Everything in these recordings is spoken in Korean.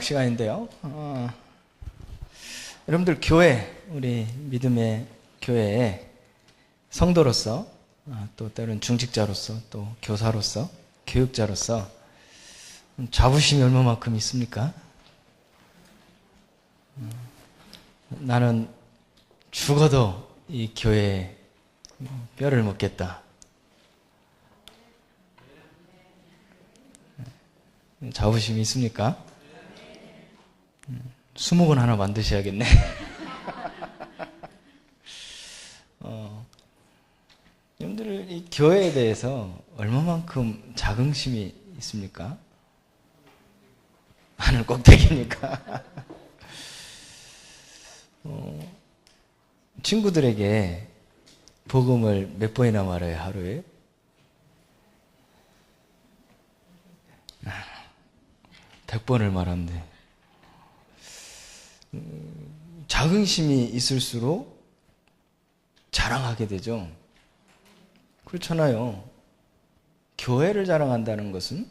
시간인데요. 여러분들 교회, 우리 믿음의 교회에 성도로서, 또 때로는 중직자로서, 또 교사로서, 교육자로서 자부심이 얼마만큼 있습니까? 나는 죽어도 이 교회에 뼈를 묻겠다. 자부심이 있습니까? 수목은 하나 만드셔야겠네. 여러분들 이 교회에 대해서 얼마만큼 자긍심이 있습니까? 하늘 꼭대기니까. 친구들에게 복음을 몇 번이나 말해요, 하루에? 아, 100번을 말한대. 자긍심이 있을수록 자랑하게 되죠. 그렇잖아요. 교회를 자랑한다는 것은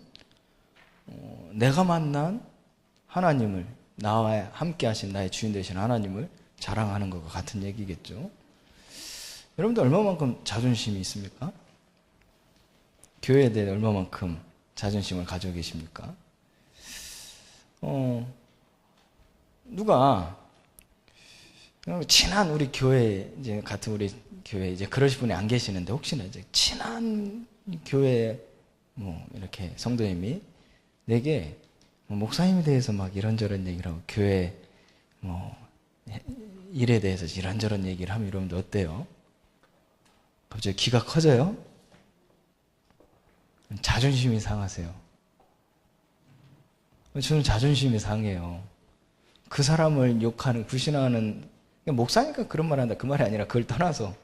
내가 만난 하나님을, 나와 함께 하신 나의 주인 되신 하나님을 자랑하는 것과 같은 얘기겠죠. 여러분들 얼마만큼 자존심이 있습니까? 교회에 대해 얼마만큼 자존심을 가지고 계십니까? 누가 친한 우리 교회 이제 같은 우리 교회 이제 그러실 분이 안 계시는데 혹시나 이제 친한 교회 이렇게 성도님이 내게 목사님에 대해서 막 이런저런 얘기를 하고 교회 일에 대해서 이런저런 얘기를 하면 여러분들 어때요? 갑자기 귀가 커져요? 자존심이 상하세요. 저는 자존심이 상해요. 그 사람을 욕하는, 부신하는, 목사니까 그런 말 한다 그 말이 아니라 그걸 떠나서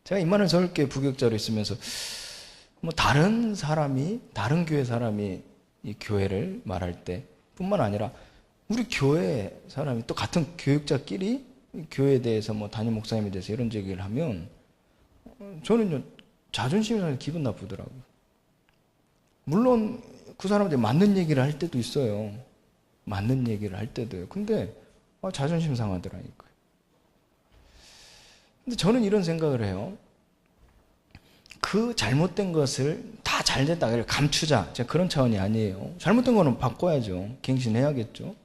제가 이만한 저렇게 부격자로 있으면서 다른 사람이, 다른 교회 사람이 이 교회를 말할 때 뿐만 아니라 우리 교회 사람이 또 같은 교육자끼리 교회에 대해서 담임 목사님에 대해서 이런 얘기를 하면 저는 자존심이 상해서 기분 나쁘더라고요. 물론 그 사람들이 맞는 얘기를 할 때도 있어요. 맞는 얘기를 할 때도요. 근데 자존심 상하더라니까요. 근데 저는 이런 생각을 해요. 그 잘못된 것을 다 잘됐다 그래 감추자. 제가 그런 차원이 아니에요. 잘못된 거는 바꿔야죠. 갱신해야겠죠.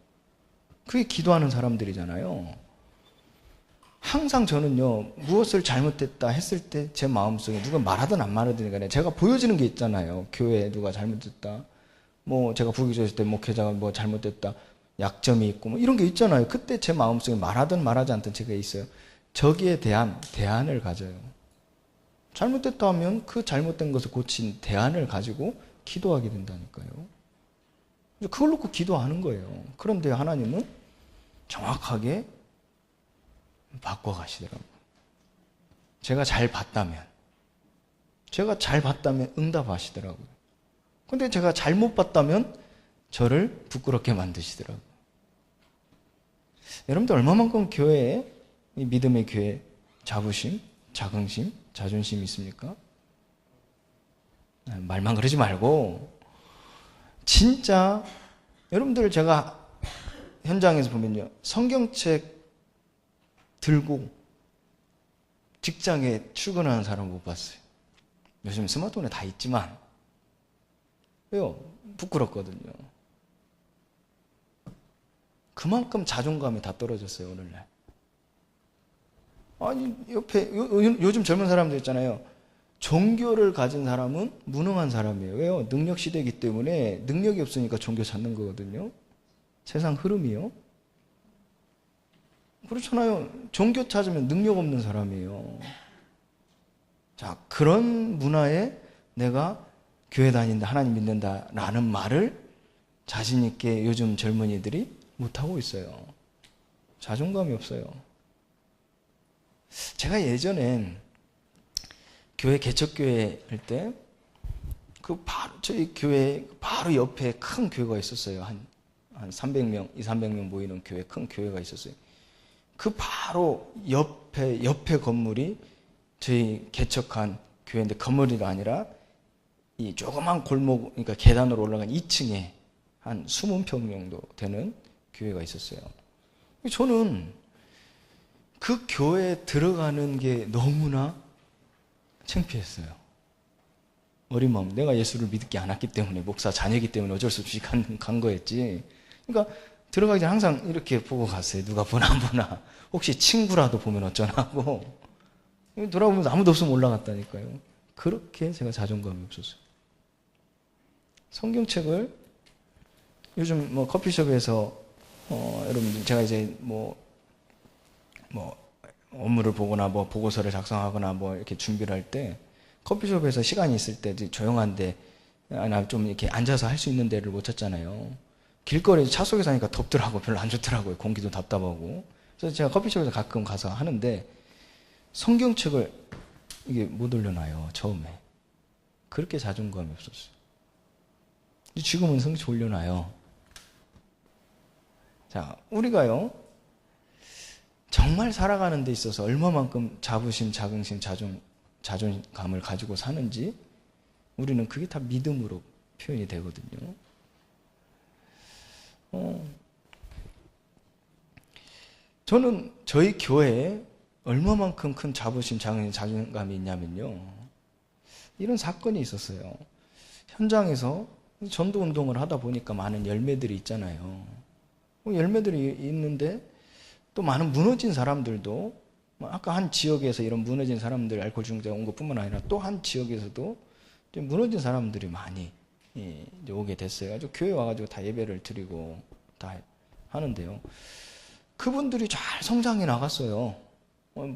그게 기도하는 사람들이잖아요. 항상 저는요, 무엇을 잘못됐다 했을 때 제 마음속에 누가 말하든 안 말하든 간에 제가 보여지는 게 있잖아요. 교회에 누가 잘못됐다. 제가 부교제일 때 목회자가 잘못됐다. 약점이 있고 이런 게 있잖아요. 그때 제 마음속에 말하든 말하지 않든 제가 있어요. 저기에 대한 대안을 가져요. 잘못됐다 하면 그 잘못된 것을 고친 대안을 가지고 기도하게 된다니까요. 그걸 놓고 기도하는 거예요. 그런데 하나님은 정확하게 바꿔가시더라고요. 제가 잘 봤다면 응답하시더라고요. 근데 제가 잘못 봤다면 저를 부끄럽게 만드시더라고요. 여러분들 얼마만큼 교회에, 이 믿음의 교회 자부심, 자긍심, 자존심이 있습니까? 말만 그러지 말고 진짜 여러분들 제가 현장에서 보면요, 성경책 들고 직장에 출근하는 사람 못 봤어요. 요즘 스마트폰에 다 있지만 왜요? 부끄럽거든요. 그만큼 자존감이 다 떨어졌어요, 오늘날. 아니, 옆에 요즘 젊은 사람들 있잖아요. 종교를 가진 사람은 무능한 사람이에요. 왜요? 능력 시대이기 때문에 능력이 없으니까 종교 찾는 거거든요. 세상 흐름이요. 그렇잖아요. 종교 찾으면 능력 없는 사람이에요. 자, 그런 문화에 내가 교회 다닌다, 하나님 믿는다 라는 말을 자신 있게 요즘 젊은이들이 못하고 있어요. 자존감이 없어요. 제가 예전엔 교회 개척교회 할 때 저희 교회 바로 옆에 큰 교회가 있었어요. 한 300명, 200~300명 모이는 교회, 큰 교회가 있었어요. 그 바로 옆에 건물이 저희 개척한 교회인데, 건물이 아니라 이 조그만 골목, 그러니까 계단으로 올라간 2층에 한 20평 정도 되는 교회가 있었어요. 저는 그 교회에 들어가는 게 너무나 창피했어요. 어린 마음, 내가 예수를 믿기 않았기 때문에, 목사 자녀이기 때문에 어쩔 수 없이 간 거였지. 그러니까 들어가기 전에 항상 이렇게 보고 갔어요. 누가 보나 안 보나. 혹시 친구라도 보면 어쩌나 하고. 돌아보면서 아무도 없으면 올라갔다니까요. 그렇게 제가 자존감이 없었어요. 성경책을 요즘 뭐 커피숍에서 여러분 제가 이제 뭐 업무를 보거나 뭐 보고서를 작성하거나 뭐 이렇게 준비를 할 때 커피숍에서 시간이 있을 때 조용한데 나 좀 이렇게 앉아서 할 수 있는 데를 못 찾잖아요. 길거리 차 속에서 하니까 덥더라고. 별로 안 좋더라고요. 공기도 답답하고. 그래서 제가 커피숍에서 가끔 가서 하는데 성경책을 이게 못 올려놔요. 처음에. 그렇게 자존감이 없었어요. 지금은 성경책 올려놔요. 자, 우리가요 정말 살아가는 데 있어서 얼마만큼 자부심, 자긍심, 자존감을 가지고 사는지 우리는 그게 다 믿음으로 표현이 되거든요. 저는 저희 교회에 얼마만큼 큰 자부심, 자긍심, 자존감이 있냐면요. 이런 사건이 있었어요. 현장에서 전도 운동을 하다 보니까 많은 열매들이 있잖아요. 열매들이 있는데 또 많은 무너진 사람들도 아까 한 지역에서 이런 무너진 사람들 알코올 중독자가 온 것뿐만 아니라 또 한 지역에서도 무너진 사람들이 많이 이제 오게 됐어요. 아주 교회 와가지고 다 예배를 드리고 다 하는데요. 그분들이 잘 성장해 나갔어요.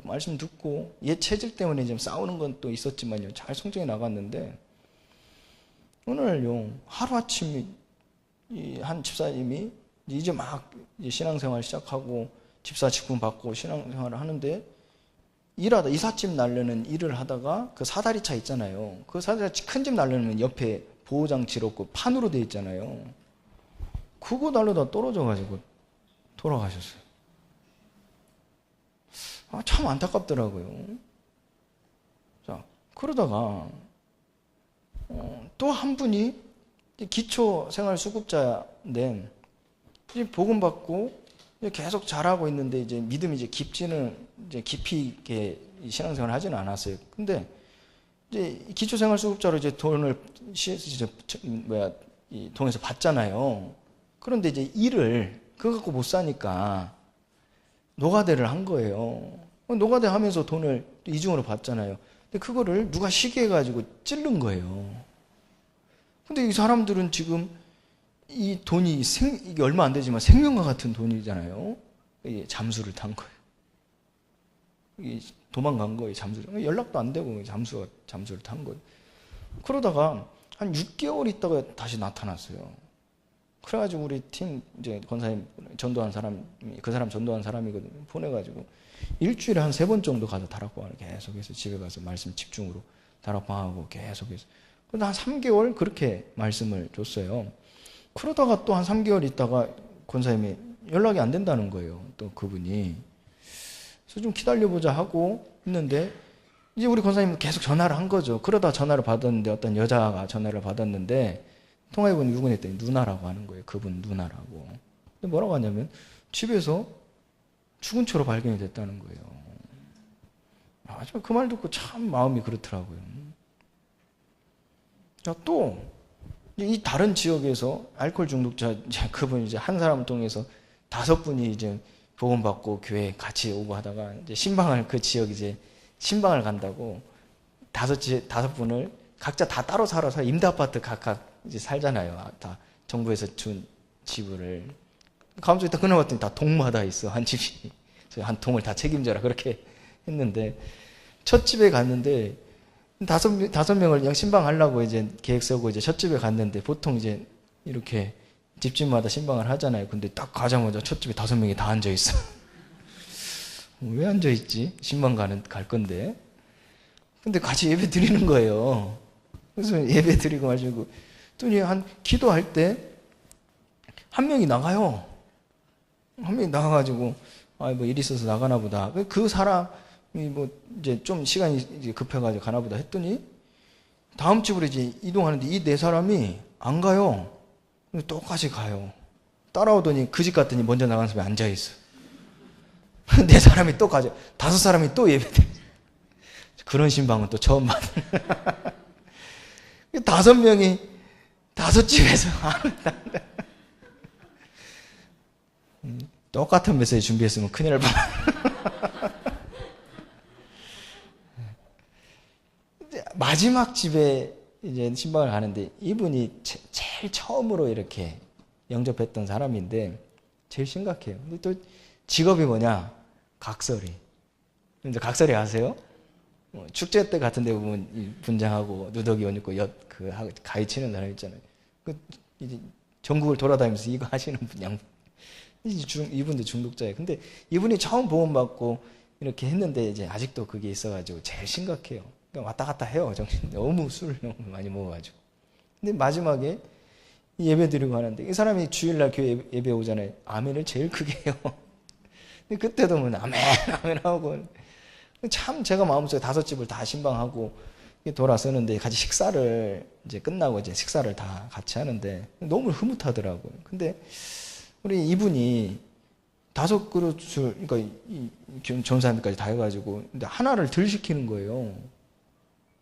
말씀 듣고 옛 체질 때문에 좀 싸우는 건 또 있었지만요. 잘 성장해 나갔는데 오늘요 하루아침에 한 집사님이 이제 막 신앙생활 시작하고 집사 직분 받고 신앙생활을 하는데 일하다 이삿짐 날르는 일을 하다가 그 사다리차 있잖아요. 그 사다리차 큰 집 날르면 옆에 보호장치로 없고 판으로 돼 있잖아요. 그거 날르다 떨어져가지고 돌아가셨어요. 참 안타깝더라고요. 자, 그러다가 또 한 분이 기초생활수급자인데 복음 받고 계속 잘하고 있는데 이제 믿음이 이제 깊이 있게 신앙생활을 하지는 않았어요. 근데 이제 기초생활수급자로 이제 돈을 동에서 받잖아요. 그런데 이제 일을 그거 갖고 못 사니까 노가대를 한 거예요. 노가대 하면서 돈을 이중으로 받잖아요. 근데 그거를 누가 시기해가지고 찌른 거예요. 근데 이 사람들은 지금 이 돈이 이게 얼마 안 되지만 생명과 같은 돈이잖아요. 이게 잠수를 탄 거예요. 이게 도망간 거예요. 잠수를. 연락도 안 되고 잠수를 탄 거예요. 그러다가 한 6개월 있다가 다시 나타났어요. 그래가지고 우리 팀 이제 권사님 전도한 사람, 그 사람 전도한 사람이거든요. 보내가지고 일주일에 한 3번 정도 가서 다락방을 계속해서 집에 가서 말씀 집중으로 다락방하고 계속해서. 근데 한 3개월 그렇게 말씀을 줬어요. 그러다가 또 한 3개월 있다가 권사님이 연락이 안 된다는 거예요. 또 그분이. 그래서 좀 기다려보자 하고 있는데 이제 우리 권사님은 계속 전화를 한 거죠. 그러다 전화를 받았는데 어떤 여자가 전화를 받았는데 통화해보니 누구냐 했더니 누나라고 하는 거예요. 그분 누나라고. 근데 뭐라고 하냐면 집에서 죽은 채로 발견이 됐다는 거예요. 그 말 듣고 참 마음이 그렇더라고요. 자, 또 이 다른 지역에서 알코올 중독자 그분 이제 한 사람을 통해서 5분이 이제 복음 받고 교회 같이 오고 하다가 이제 신방을 그 지역 이제 신방을 간다고 5분을 각자 다 따로 살아서 임대아파트 각각 이제 살잖아요. 다 정부에서 준 집을 가면 있다 그날 봤더니 다 동마다 있어 한 집이. 한 동을 다 책임져라 그렇게 했는데 첫 집에 갔는데 5명을 그냥 신방하려고 이제 계획 세우고 이제 첫 집에 갔는데 보통 이제 이렇게 집집마다 신방을 하잖아요. 근데 딱 가자마자 첫 집에 5명이 다 앉아 있어. 왜 앉아 있지? 신방 갈 건데. 근데 같이 예배 드리는 거예요. 그래서 예배 드리고 마시고 또 한 기도할 때 한 명이 나가요. 한 명이 나가가지고 뭐 일 있어서 나가나 보다. 그 사람이 뭐 이제 좀 시간이 이제 급해가지고 가나 보다 했더니 다음 집으로 이제 이동하는데 이 4사람이 안 가요. 근데 똑같이 가요. 따라오더니 그 집 갔더니 먼저 나가는 사람이 앉아있어. 네 사람이 또 가죠. 5사람이 또 예배드려. 그런 신방은 또 처음 봤네. 5명이 5집에서 똑같은 메시지 준비했으면 큰일 날 뻔. 마지막 집에 이제 신방을 가는데 이분이 제일 처음으로 이렇게 영접했던 사람인데 제일 심각해요. 근데 또 직업이 뭐냐? 각설이. 근데 각설이 아세요? 축제 때 같은 데 보면 분장하고 누더기 옷 입고 가위 치는 사람 있잖아요. 이제 전국을 돌아다니면서 이거 하시는 분 양. 이분도 중독자예요. 근데 이분이 처음 보험받고 이렇게 했는데 이제 아직도 그게 있어가지고 제일 심각해요. 그러니까 왔다 갔다 해요. 정신 너무 술을 너무 많이 먹어가지고. 근데 마지막에 예배 드리고 하는데 이 사람이 주일날 교회 예배 오잖아요. 아멘을 제일 크게 해요. 근데 그때도 뭐 아멘 아멘 하고 참 제가 마음속에 5집을 다 신방하고 돌아서는데 같이 식사를 이제 끝나고 이제 식사를 다 같이 하는데 너무 흐뭇하더라고요. 근데 우리 이분이 5그릇을 그러니까 전사님까지 다 해가지고 근데 하나를 덜 시키는 거예요.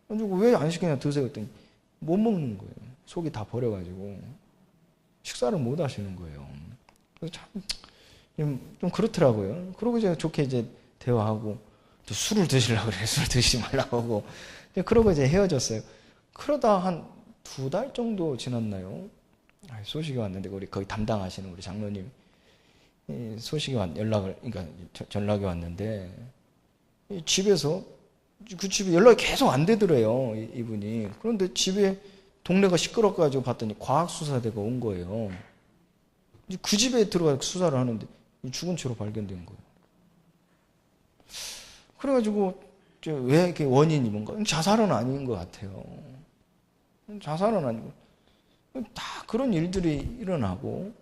그래가지고 왜 안 시키냐 드세요 했더니 못 먹는 거예요. 속이 다 버려가지고 식사를 못 하시는 거예요. 그래서 참 좀 그렇더라고요. 그러고 이제 좋게 이제 대화하고 또 술을 드시려고 그래요. 술 드시지 말라고 하고 그러고 이제 헤어졌어요. 그러다 한 2달 정도 지났나요? 소식이 왔는데 우리 거기 담당하시는 우리 장로님 소식이 그러니까 전락이 왔는데 집에서 그 집에 연락이 계속 안 되더래요. 이분이. 그런데 집에 동네가 시끄럽가지고 봤더니 과학수사대가 온 거예요. 그 집에 들어가서 수사를 하는데 죽은 채로 발견된 거예요. 그래가지고 왜 이렇게 원인이 뭔가 자살은 아닌 것 같아요. 자살은 아니고 다 그런 일들이 일어나고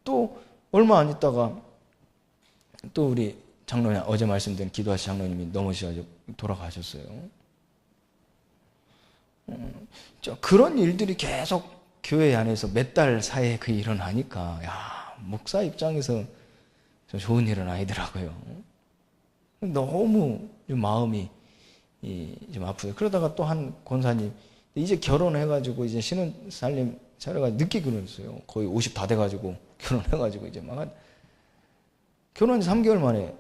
또 얼마 안 있다가 또 우리 장로님 어제 말씀드린 기도하신 장로님이 넘어지셔서 돌아가셨어요. 그런 일들이 계속 교회 안에서 몇 달 사이에 그 일어나니까 야 목사 입장에서 좀 좋은 일은 아니더라고요. 너무 좀 마음이 좀 아프요. 그러다가 또 한 권사님 이제 결혼해가지고 이제 신혼살림 차려가지고 늦게 결혼했어요. 거의 50 다 돼가지고 결혼해가지고 이제 막 결혼 3개월 만에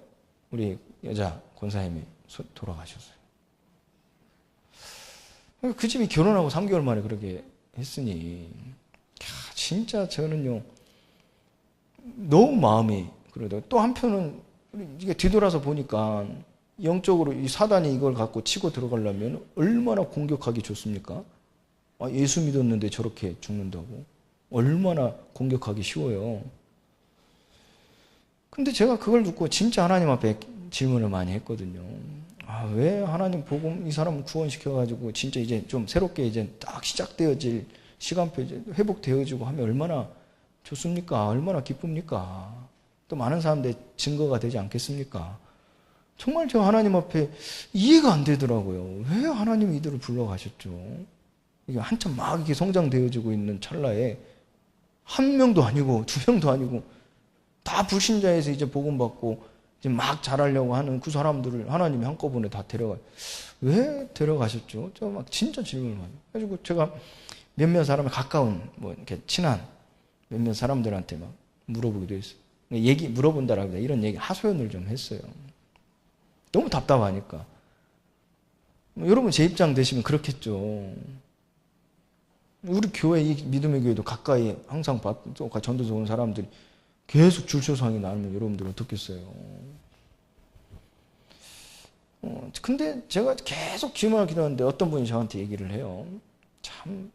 우리 여자 권사님이 돌아가셨어요. 그 집이 결혼하고 3개월 만에 그렇게 했으니 진짜 저는요 너무 마음이 그래도 또 한편은 이게 뒤돌아서 보니까 영적으로 이 사단이 이걸 갖고 치고 들어가려면 얼마나 공격하기 좋습니까? 예수 믿었는데 저렇게 죽는다고 얼마나 공격하기 쉬워요. 근데 제가 그걸 듣고 진짜 하나님 앞에 질문을 많이 했거든요. 왜 하나님 복음 이 사람을 구원시켜가지고 진짜 이제 좀 새롭게 이제 딱 시작되어질 시간표 이제 회복되어지고 하면 얼마나 좋습니까? 얼마나 기쁩니까? 또 많은 사람들의 증거가 되지 않겠습니까? 정말 저 하나님 앞에 이해가 안 되더라고요. 왜 하나님이 이들을 불러가셨죠? 이게 한참 막 이렇게 성장되어지고 있는 찰나에 1명도 아니고 2명도 아니고 다 불신자에서 이제 복음 받고 이제 막 잘하려고 하는 그 사람들을 하나님이 한꺼번에 다 왜 데려가셨죠? 저 막 진짜 질문을 많이 해가지고 제가 몇몇 사람을 가까운 뭐 이렇게 친한 몇몇 사람들한테 막 물어보기도 했어요. 물어본다라고 이런 얘기 하소연을 좀 했어요. 너무 답답하니까. 여러분 제 입장 되시면 그렇겠죠. 우리 교회 이 믿음의 교회도 가까이 항상 전도서 온 사람들이 계속 줄초상이 나오면 여러분들 어떻겠어요? 근데 제가 계속 기도를 기도하는데 어떤 분이 저한테 얘기를 해요. 참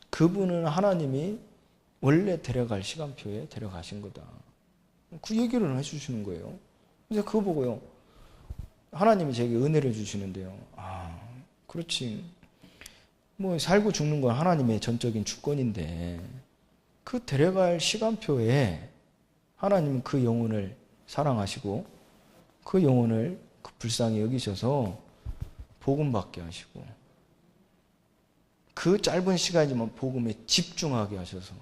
그분은 하나님이 원래 데려갈 시간표에 데려가신 거다. 그 얘기를 해주시는 거예요. 그래서 그거 보고요. 하나님이 제게 은혜를 주시는데요. 그렇지. 뭐 살고 죽는 건 하나님의 전적인 주권인데 그 데려갈 시간표에 하나님은 그 영혼을 사랑하시고 그 영혼을 불쌍히 여기셔서 복음 받게 하시고 그 짧은 시간이지만 복음에 집중하게 하셔서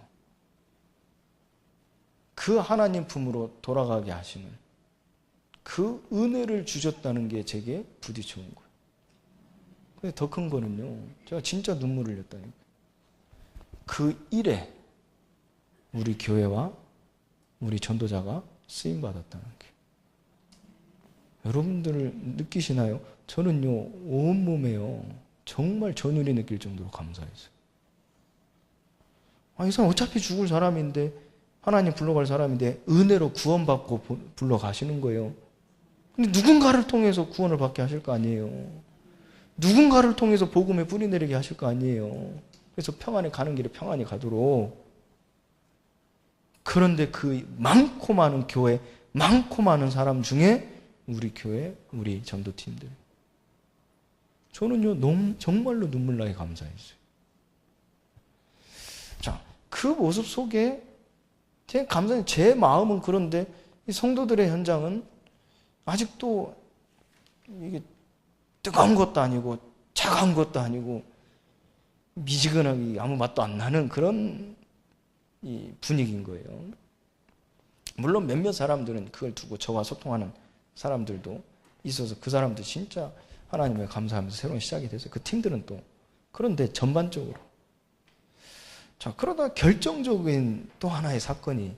그 하나님 품으로 돌아가게 하시는 그 은혜를 주셨다는 게 제게 부딪혀온 거예요. 근데 더 큰 거는요, 제가 진짜 눈물을 흘렸다니까요. 그 일에 우리 교회와 우리 전도자가 쓰임받았다는 게. 여러분들 느끼시나요? 저는요, 온몸에요, 정말 전율이 느낄 정도로 감사했어요. 이 사람 어차피 죽을 사람인데, 하나님 불러갈 사람인데 은혜로 구원받고 불러가시는 거예요. 근데 누군가를 통해서 구원을 받게 하실 거 아니에요. 누군가를 통해서 복음의 뿌리 내리게 하실 거 아니에요. 그래서 평안에 가는 길에 평안히 가도록. 그런데 그 많고 많은 교회, 많고 많은 사람 중에 우리 교회, 우리 전도팀들, 저는요 정말로 눈물 나게 감사했어요. 자, 그 모습 속에 제 마음은 그런데 이 성도들의 현장은 아직도 이게 뜨거운 것도 아니고 차가운 것도 아니고 미지근하게 아무 맛도 안 나는 그런 이 분위기인 거예요. 물론 몇몇 사람들은 그걸 두고 저와 소통하는 사람들도 있어서 그 사람들 진짜 하나님에 감사하면서 새로운 시작이 됐어요. 그 팀들은 또. 그런데 전반적으로. 자, 그러다 결정적인 또 하나의 사건이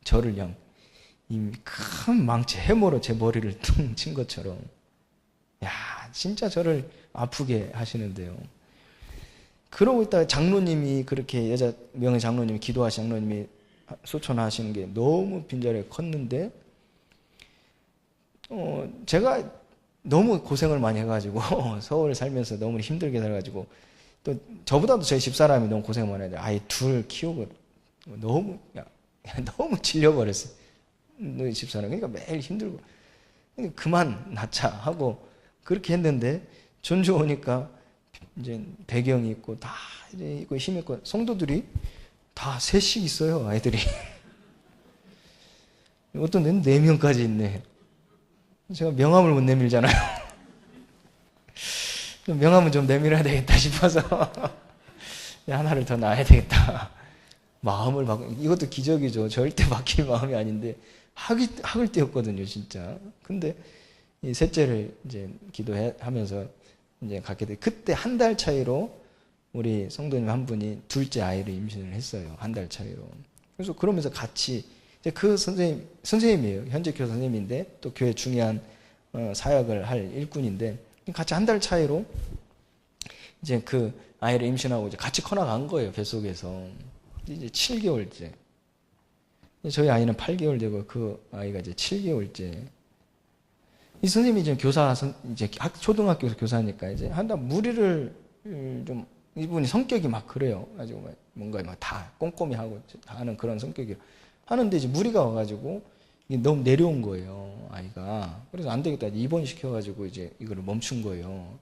저를 그냥 이미 큰 망치, 해머로 제 머리를 퉁 친 것처럼, 야, 진짜 저를 아프게 하시는데요. 그러고 있다가 장로님이 그렇게 여자 명예 장로님이 기도하신 장로님이 소천하시는 게 너무 빈자리가 컸는데, 제가 너무 고생을 많이 해가지고 서울 살면서 너무 힘들게 살아가지고 또 저보다도 저희 집사람이 너무 고생을 많이 했는데 아이 둘 키우고 너무 너무 질려버렸어요. 너희 집사람. 그러니까 매일 힘들고 그만 낳자 하고 그렇게 했는데 전주 오니까 이제 배경이 있고 다 이제 있고 힘 있고 성도들이 다 셋씩 있어요. 아이들이. 어떤 데는 4명까지 있네. 제가 명함을 못 내밀잖아요. 명함은 좀 내밀어야 되겠다 싶어서 하나를 더 낳아야 되겠다. 마음을 바꾸, 이것도 기적이죠. 절대 바뀔 마음이 아닌데 학을 띄웠거든요, 진짜. 근데 이 셋째를 이제 기도하면서 이제 갖게 돼. 그때 한 달 차이로 우리 성도님 한 분이 둘째 아이를 임신을 했어요. 한 달 차이로. 그래서 그러면서 같이 이제 그 선생님이에요. 현재 교사 선생님인데 또 교회 중요한 사역을 할 일꾼인데 같이 한 달 차이로 이제 그 아이를 임신하고 이제 같이 커나간 거예요. 뱃속에서. 이제 7개월째. 저희 아이는 8개월 되고 그 아이가 이제 7개월째. 이 선생님이 이제 이제 초등학교 교사니까 이제 한다 무리를 좀, 이분이 성격이 막 그래요. 가지고 뭔가 막 다 꼼꼼히 하고 다 하는 그런 성격이 하는데 이제 무리가 와가지고 이게 너무 내려온 거예요, 아이가. 그래서 안 되겠다. 입원시켜가지고 이제 이거를 멈춘 거예요.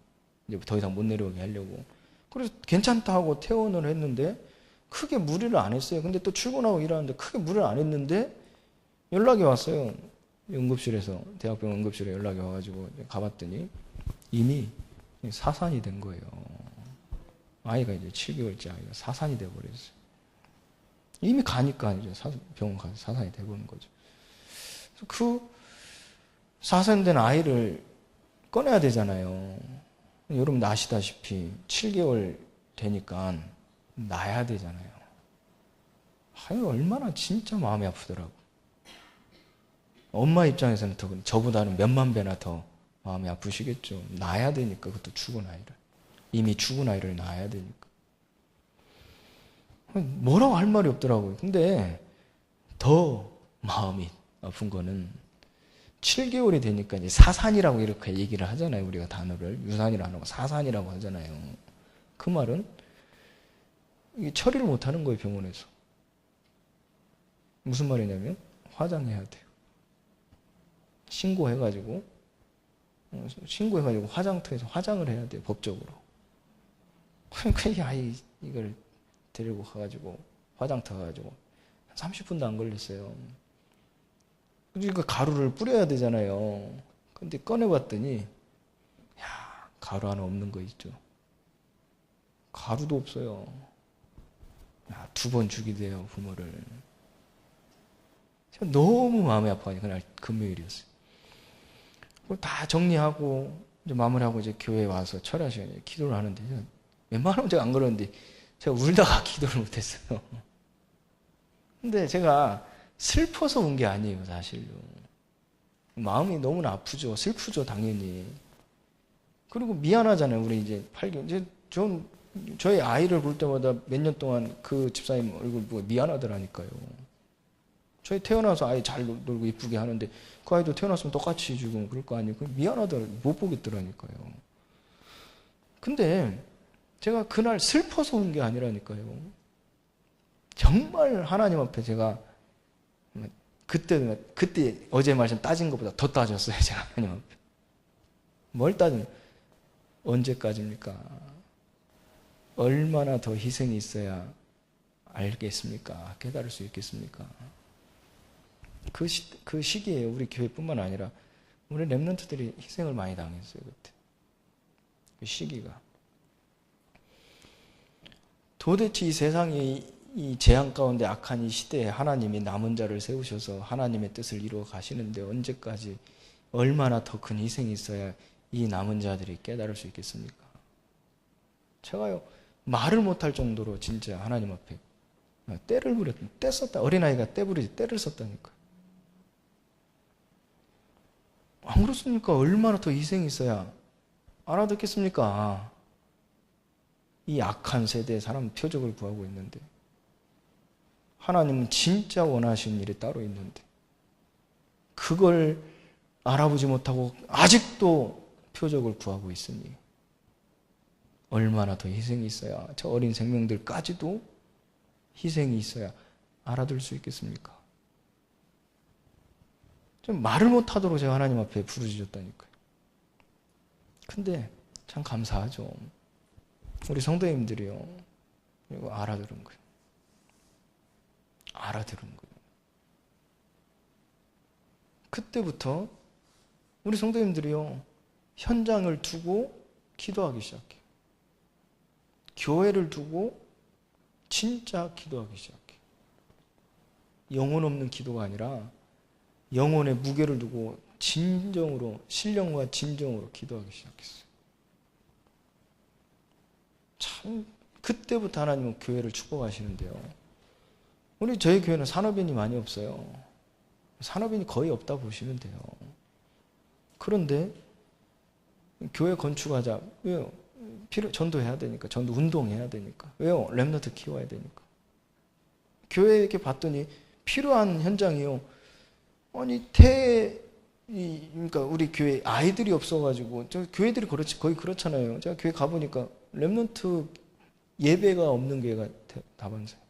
이제 더 이상 못 내려오게 하려고. 그래서 괜찮다 하고 퇴원을 했는데 크게 무리를 안 했어요. 근데 또 출근하고 일하는데 크게 무리를 안 했는데 연락이 왔어요. 응급실에서, 대학병원 응급실에 연락이 와가지고 가봤더니 이미 사산이 된 거예요. 아이가 이제 7개월째 아이가 사산이 돼버렸어요. 이미 가니까 이제 병원 가서 사산이 돼버린 거죠. 그 사산된 아이를 꺼내야 되잖아요. 여러분 아시다시피 7개월 되니까 낳아야 되잖아요. 아유, 얼마나 진짜 마음이 아프더라고. 엄마 입장에서는 더 저보다는 몇만 배나 더 마음이 아프시겠죠. 낳아야 되니까, 그것도 죽은 아이를. 이미 죽은 아이를 낳아야 되니까. 뭐라고 할 말이 없더라고요. 근데 더 마음이 아픈 거는 7개월이 되니까 이제 사산이라고 이렇게 얘기를 하잖아요. 우리가 단어를 유산이라고 안 하고 사산이라고 하잖아요. 그 말은 처리를 못 하는 거예요, 병원에서. 무슨 말이냐면 화장해야 돼요. 신고해가지고 화장터에서 화장을 해야 돼요, 법적으로. 그러니까 이 아이 이걸 데리고 가가지고 화장터 가가지고 30분도 안 걸렸어요. 그러니까 가루를 뿌려야 되잖아요. 근데 꺼내봤더니 야, 가루 하나 없는 거 있죠. 가루도 없어요. 야, 2번 죽이대요, 부모를. 제가 너무 마음이 아파요. 그날 금요일이었어요. 다 정리하고 이제 마무리하고 이제 교회에 와서 철야 시간에 기도를 하는데 웬만하면 제가 안 그러는데 제가 울다가 기도를 못했어요. 근데 제가 슬퍼서 운 게 아니에요, 사실로. 마음이 너무나 아프죠. 슬프죠, 당연히. 그리고 미안하잖아요. 우리 이제 8개월. 이제 저희 아이를 볼 때마다 몇 년 동안 그 집사님 얼굴 보고 미안하더라니까요. 저희 태어나서 아이 잘 놀고 이쁘게 하는데 그 아이도 태어났으면 똑같이 죽으면 그럴 거 아니에요. 미안하더라, 못 보겠더라니까요. 근데 제가 그날 슬퍼서 온 게 아니라니까요. 정말 하나님 앞에 제가 그때 어제 말씀 따진 것보다 더 따졌어요. 제가 하나님 앞에. 뭘 따지면 언제까지입니까? 얼마나 더 희생이 있어야 알겠습니까? 깨달을 수 있겠습니까? 그 시기에 우리 교회뿐만 아니라 우리 렘넌트들이 희생을 많이 당했어요. 그때. 그 시기가. 도대체 이 세상이 이 재앙 가운데 악한 이 시대에 하나님이 남은 자를 세우셔서 하나님의 뜻을 이루어 가시는데 언제까지 얼마나 더 큰 희생이 있어야 이 남은 자들이 깨달을 수 있겠습니까? 제가요 말을 못할 정도로 진짜 하나님 앞에 때를 부렸다. 때 썼다. 어린아이가 때 부리지 때를 썼다니까. 안 그렇습니까? 얼마나 더 희생이 있어야 알아듣겠습니까? 이 악한 세대의 사람 표적을 구하고 있는데 하나님은 진짜 원하시는 일이 따로 있는데 그걸 알아보지 못하고 아직도 표적을 구하고 있으니 얼마나 더 희생이 있어야 저 어린 생명들까지도 희생이 있어야 알아들 수 있겠습니까? 좀 말을 못하도록 제가 하나님 앞에 부르짖었다니까요. 근데 참 감사하죠. 우리 성도님들이요 이거 알아들은 거예요. 알아들은 거예요. 그때부터 우리 성도님들이요 현장을 두고 기도하기 시작해요. 교회를 두고 진짜 기도하기 시작해요. 영혼 없는 기도가 아니라 영혼의 무게를 두고 진정으로 신령과 진정으로 기도하기 시작했어요. 참 그때부터 하나님은 교회를 축복하시는데요. 저희 교회는 산업인이 많이 없어요. 산업인이 거의 없다 보시면 돼요. 그런데 교회 건축하자. 왜요? 전도해야 되니까. 전도 운동해야 되니까. 왜요? 렘넌트 키워야 되니까. 교회에 이렇게 봤더니 필요한 현장이요. 아니 그러니까 우리 교회 아이들이 없어가지고 교회들이 거의 그렇잖아요. 제가 교회 가보니까 렘넌트 예배가 없는 교회가 다반사예요.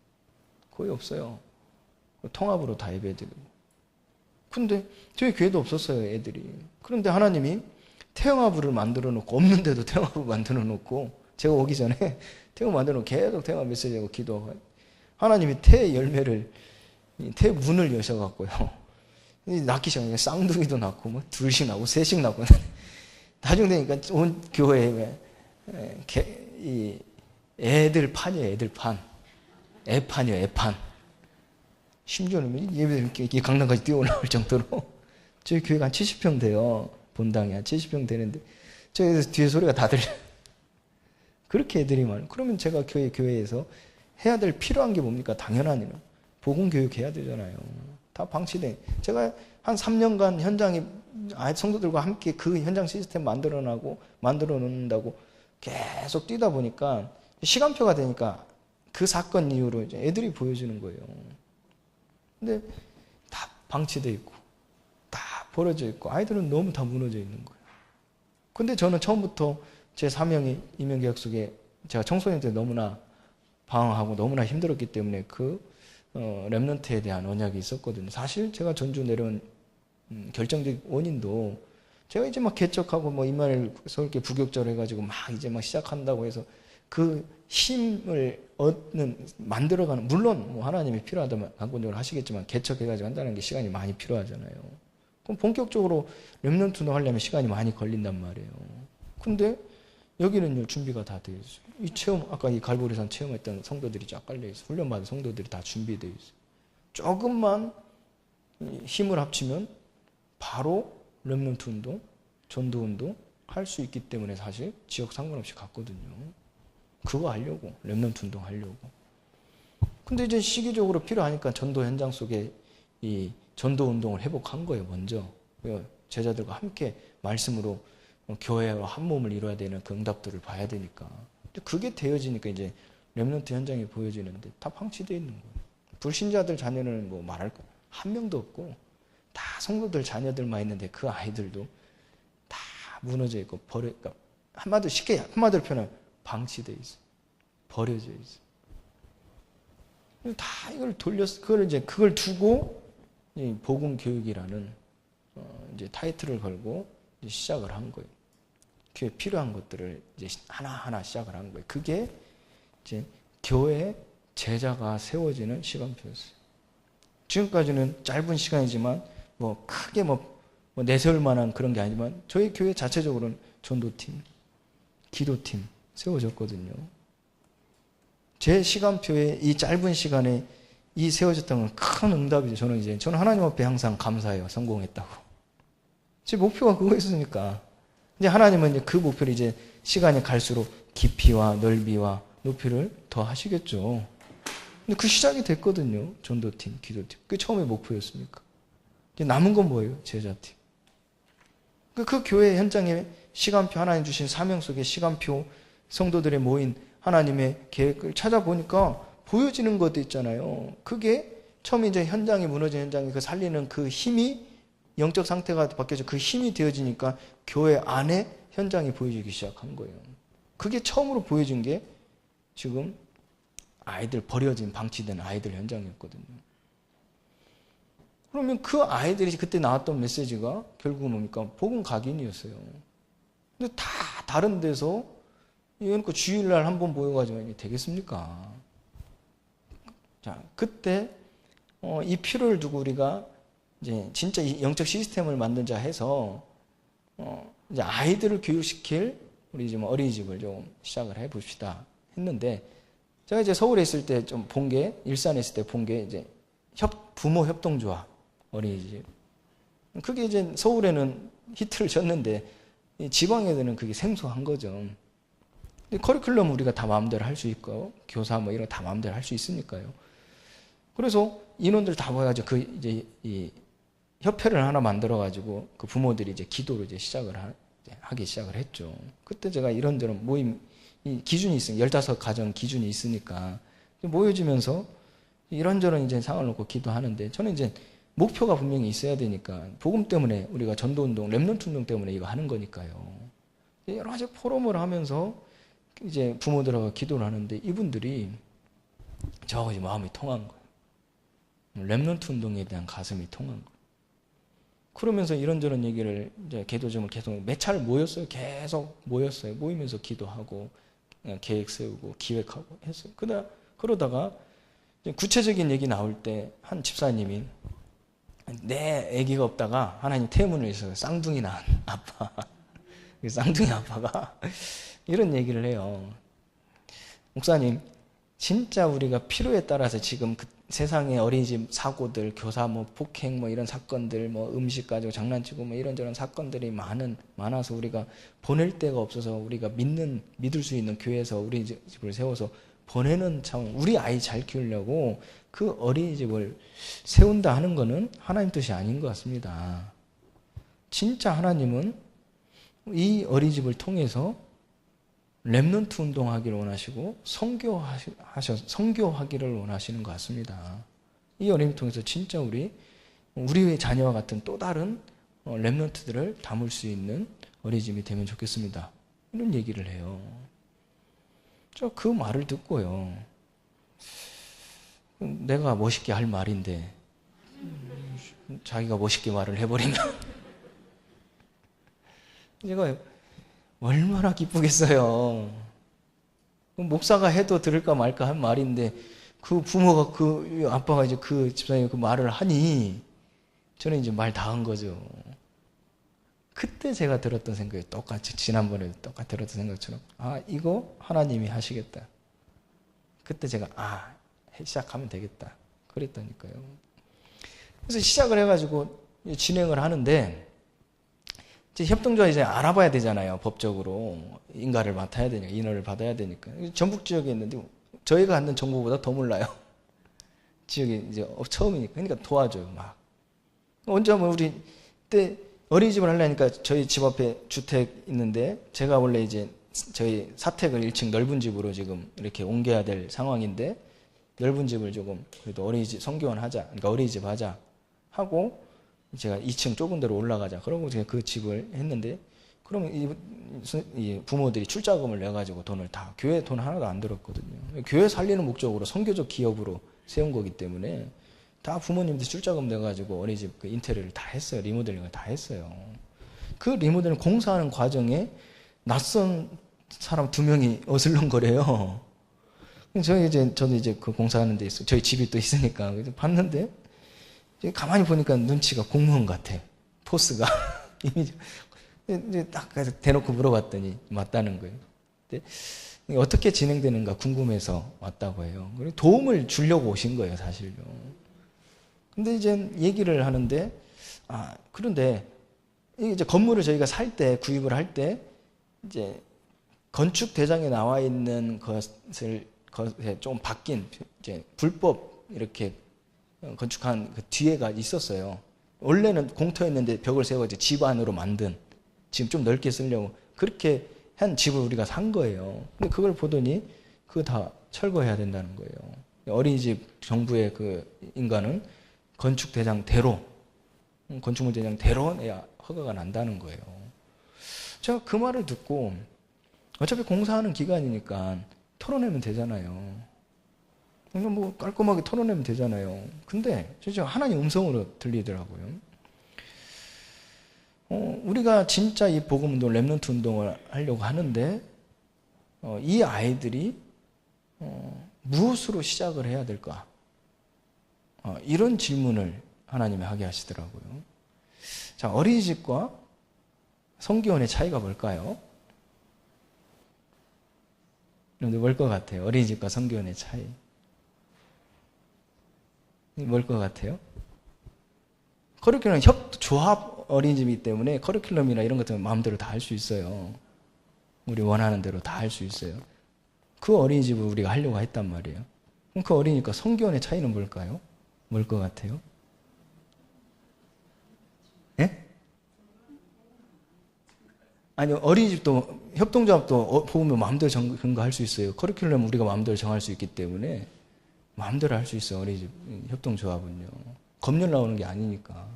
거의 없어요. 통합으로 다 예배드리고. 근데 저희 교회도 없었어요, 애들이. 그런데 하나님이 태영아부를 만들어 놓고 없는데도 태영아부 만들어 놓고 제가 오기 전에 태영아 만들어 놓고 계속 태영아 메시지하고 기도하고 하나님이 태 열매를 태 문을 여셔갖고요. 낳기 시작하니까 쌍둥이도 낳고 뭐 둘씩 낳고 셋씩 낳고 나중 되니까 온 교회에 이 애들 판이에요. 애들 판. 애판이요. 애판. 심지어는 예배 강당까지 뛰어 올라올 정도로 저희 교회가 한 70평 돼요. 본당이 한 70평 되는데 저기서 뒤에 소리가 다 들려요. 그렇게 애들이 많아요. 그러면 제가 교회에서 해야 될 필요한 게 뭡니까? 당연한 일은 복음교육 해야 되잖아요. 다 방치돼. 제가 한 3년간 현장에 성도들과 함께 그 현장 시스템 만들어 놓는다고 계속 뛰다 보니까 시간표가 되니까 그 사건 이후로 이제 애들이 보여주는 거예요. 근데 다 방치돼 있고 다 벌어져 있고 아이들은 너무 다 무너져 있는 거예요. 근데 저는 처음부터 제 사명이 임명계약 속에 제가 청소년 때 너무나 방황하고 너무나 힘들었기 때문에 렘넌트에 대한 언약이 있었거든요. 사실 제가 전주 내려온 결정적 원인도 제가 이제 막 개척하고 뭐 임마누엘 서울교회 부격절 해가지고 막 이제 막 시작한다고 해서 그 힘을 만들어가는, 물론 뭐 하나님이 필요하다면 강권적으로 하시겠지만 개척해가지고 한다는 게 시간이 많이 필요하잖아요. 그럼 본격적으로 렘넌트도 하려면 시간이 많이 걸린단 말이에요. 근데 여기는요 준비가 다 되어 있어요. 이 체험, 아까 이 갈보리산 체험했던 성도들이 쫙 깔려 있어요. 훈련받은 성도들이 다 준비되어 있어요. 조금만 힘을 합치면 바로 렘넌트 운동, 전도 운동 할 수 있기 때문에 사실 지역 상관없이 갔거든요. 그거 하려고, 렘넌트 운동 하려고. 근데 이제 시기적으로 필요하니까 전도 현장 속에 이 전도 운동을 회복한 거예요, 먼저. 제자들과 함께 말씀으로 교회와 한 몸을 이뤄야 되는 그 응답들을 봐야 되니까. 그게 되어지니까 이제 렘넌트 현장이 보여지는데 다 방치되어 있는 거예요. 불신자들 자녀는 뭐 말할 거 한 명도 없고 다 성도들 자녀들만 있는데 그 아이들도 다 무너져 있고 그러니까 한마디로 표현하면 방치되어 있어요. 버려져 있어요. 다 이걸 그걸 두고 복음 교육이라는 이제 타이틀을 걸고 이제 시작을 한 거예요. 교회 필요한 것들을 이제 하나하나 시작을 한 거예요. 그게 이제 교회 제자가 세워지는 시간표였어요. 지금까지는 짧은 시간이지만 뭐 크게 내세울 만한 그런 게 아니지만 저희 교회 자체적으로는 전도팀, 기도팀 세워졌거든요. 제 시간표에 이 짧은 시간에 이 세워졌다는 건 큰 응답이죠. 저는 하나님 앞에 항상 감사해요. 성공했다고. 제 목표가 그거였으니까. 이제 하나님은 이제 그 목표를 이제 시간이 갈수록 깊이와 넓이와 높이를 더 하시겠죠. 근데 그 시작이 됐거든요. 전도팀, 기도팀. 그게 처음에 목표였으니까. 이제 남은 건 뭐예요? 제자팀. 그 교회 현장에 시간표, 하나님 주신 사명 속의 시간표, 성도들의 모인 하나님의 계획을 찾아보니까 보여지는 것도 있잖아요. 그게 처음에 이제 현장이 무너진 현장이 그 살리는 그 힘이 영적 상태가 바뀌어서 그 힘이 되어지니까 교회 안에 현장이 보여지기 시작한 거예요. 그게 처음으로 보여진 게 지금 버려진, 방치된 아이들 현장이었거든요. 그러면 그 아이들이 그때 나왔던 메시지가 결국은 뭡니까? 복음 각인이었어요. 근데 다 다른 데서 이건 그 주일날 한번 모여가지고 되겠습니까? 자, 그때 이 필요를 두고 우리가 이제 진짜 영적 시스템을 만들자 해서 이제 아이들을 교육시킬 우리 지금 어린이집을 좀 시작을 해봅시다 했는데 제가 이제 서울에 있을 때 좀 본 게 일산에 있을 때 본 게 이제 부모 협동조합 어린이집 그게 이제 서울에는 히트를 쳤는데 지방에는 그게 생소한 거죠. 커리큘럼 우리가 다 마음대로 할 수 있고 교사 뭐 이런 거 다 마음대로 할 수 있으니까요. 그래서 인원들 다 모여가지고 그 이제 이 협회를 하나 만들어가지고 그 부모들이 이제 기도로 이제 하기 시작을 했죠. 그때 제가 이런저런 모임 이 기준이 있으니까 15가정 기준이 있으니까 모여지면서 이런저런 이제 상을 놓고 기도하는데 저는 이제 목표가 분명히 있어야 되니까 복음 때문에 우리가 전도운동, 렘넌트 운동 때문에 이거 하는 거니까요. 여러 가지 포럼을 하면서 이제 부모들하고 기도를 하는데 이분들이 저하고 이제 마음이 통한 거예요. 렘넌트 운동에 대한 가슴이 통한 거예요. 그러면서 이런저런 얘기를 이제 기도점을 계속 몇 차를 모였어요. 계속 모였어요. 모이면서 기도하고 계획 세우고 기획하고 했어요. 그러다가 구체적인 얘기 나올 때 한 집사님이 내 아기가 없다가 하나님 태문을 해서 쌍둥이 낳은 아빠 쌍둥이 아빠가 이런 얘기를 해요. 목사님 진짜 우리가 필요에 따라서 지금 그 세상의 어린이집 사고들, 교사 뭐 폭행 뭐 이런 사건들, 뭐 음식 가지고 장난치고 뭐 이런저런 사건들이 많아서 우리가 보낼 데가 없어서 우리가 믿을 수 있는 교회에서 어린이집을 세워서 보내는 참 우리 아이 잘 키우려고 그 어린이집을 세운다 하는 거는 하나님 뜻이 아닌 것 같습니다. 진짜 하나님은 이 어린이집을 통해서 렘넌트 운동하기를 원하시고 선교하기를 원하시는 것 같습니다. 이 어린이집을 통해서 진짜 우리의 자녀와 같은 또 다른 렘넌트들을 담을 수 있는 어린이집이 되면 좋겠습니다. 이런 얘기를 해요. 저 그 말을 듣고요. 내가 멋있게 할 말인데 자기가 멋있게 말을 해버리면 제가 얼마나 기쁘겠어요. 목사가 해도 들을까 말까 한 말인데 그 부모가 그 아빠가 이제 그 집사님이 그 말을 하니 저는 이제 말 다 한 거죠. 그때 제가 들었던 생각이 똑같이 지난번에도 똑같이 들었던 생각처럼 이거 하나님이 하시겠다. 그때 제가 시작하면 되겠다. 그랬다니까요. 그래서 시작을 해가지고 진행을 하는데, 이제 협동조합 이제 알아봐야 되잖아요. 법적으로. 인가를 맡아야 되니까, 인허를 받아야 되니까. 전북 지역에 있는데, 저희가 갖는 정보보다 더 몰라요. 지역이 이제 처음이니까. 그러니까 도와줘요, 막. 언제 한번 우리, 그때 어린이집을 하려니까 저희 집 앞에 주택 있는데, 제가 원래 이제 저희 사택을 1층 넓은 집으로 지금 이렇게 옮겨야 될 상황인데, 넓은 집을 조금 그래도 어린이집 성교원 하자, 그러니까 어린이집 하자 하고, 제가 2층 좁은 데로 올라가자. 그러고 제가 그 집을 했는데, 그러면 이 부모들이 출자금을 내가지고 돈을 다, 교회 돈 하나도 안 들었거든요. 교회 살리는 목적으로 선교적 기업으로 세운 거기 때문에 다 부모님들 출자금 내가지고 어린이집 그 인테리어를 다 했어요. 리모델링을 다 했어요. 그 리모델링 공사하는 과정에 낯선 사람 2명이 어슬렁거려요. 저도 이제 그 공사하는 데 있어요. 저희 집이 또 있으니까. 봤는데, 가만히 보니까 눈치가 공무원 같아. 포스가. 이제 딱 대놓고 물어봤더니 맞다는 거예요. 근데 어떻게 진행되는가 궁금해서 왔다고 해요. 도움을 주려고 오신 거예요, 사실요. 근데 이제 얘기를 하는데, 그런데 이제 건물을 저희가 살 때, 구입을 할 때, 이제 건축 대장에 나와 있는 것을 좀 바뀐, 이제 불법 이렇게 건축한 그 뒤에가 있었어요. 원래는 공터였는데 벽을 세워서 집 안으로 만든, 지금 좀 넓게 쓰려고 그렇게 한 집을 우리가 산 거예요. 근데 그걸 보더니 그거 다 철거해야 된다는 거예요. 어린이집 정부의 그 인가는 건축대장대로, 건축물대장대로 내야 허가가 난다는 거예요. 제가 그 말을 듣고 어차피 공사하는 기간이니까 털어내면 되잖아요. 뭐 깔끔하게 털어내면 되잖아요. 근데 진짜 하나님 음성으로 들리더라고요. 우리가 진짜 이 복음운동, 렘넌트 운동을 하려고 하는데 이 아이들이 무엇으로 시작을 해야 될까? 이런 질문을 하나님이 하게 하시더라고요. 자, 어린이집과 성기원의 차이가 뭘까요? 여러분들 뭘 것 같아요? 어린이집과 성기원의 차이. 뭘 것 같아요? 커리큘럼 조합 어린이집이기 때문에 커리큘럼이나 이런 것들은 마음대로 다 할 수 있어요. 우리 원하는 대로 다 할 수 있어요. 그 어린이집을 우리가 하려고 했단 말이에요. 그럼 그 어린이집과 성기원의 차이는 뭘까요? 뭘 것 같아요? 예? 아니, 어린이집도 협동조합도 보면 마음대로 근거할 수 있어요. 커리큘럼 우리가 마음대로 정할 수 있기 때문에 마음대로 할 수 있어요. 어린이집 협동조합은요. 검열 나오는 게 아니니까.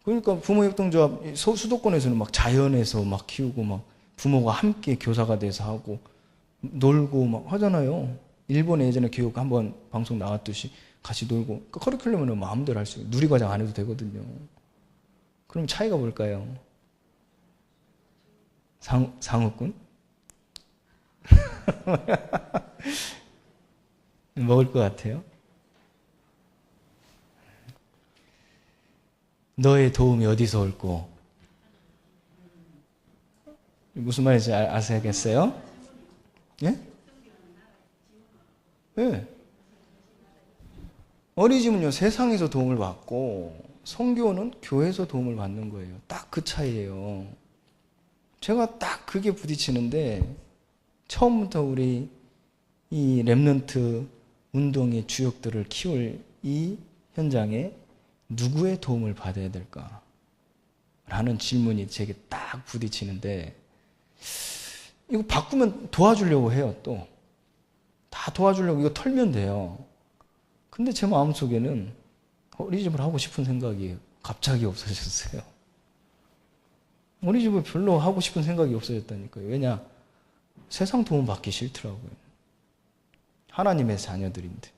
그러니까 부모협동조합 수도권에서는 막 자연에서 막 키우고 막 부모가 함께 교사가 돼서 하고 놀고 막 하잖아요. 일본에 예전에 교육 한번 방송 나왔듯이 같이 놀고. 그 커리큘럼은 마음대로 할 수 있어요. 누리과정 안 해도 되거든요. 그럼 차이가 뭘까요? 상욱군? 먹을 것 같아요? 너의 도움이 어디서 올꼬? 무슨 말인지 아시겠어요? 예? 예. 어린이집은요, 세상에서 도움을 받고, 성교는 교회에서 도움을 받는 거예요. 딱 그 차이예요. 제가 딱 그게 부딪히는데, 처음부터 우리 이 렘넌트 운동의 주역들을 키울 이 현장에 누구의 도움을 받아야 될까? 라는 질문이 제게 딱 부딪히는데, 이거 바꾸면 도와주려고 해요, 또. 다 도와주려고 이거 털면 돼요. 근데 제 마음속에는 어린이집을 하고 싶은 생각이 갑자기 없어졌어요. 어린이집을 별로 하고 싶은 생각이 없어졌다니까요. 왜냐? 세상 도움 받기 싫더라고요. 하나님의 자녀들인데.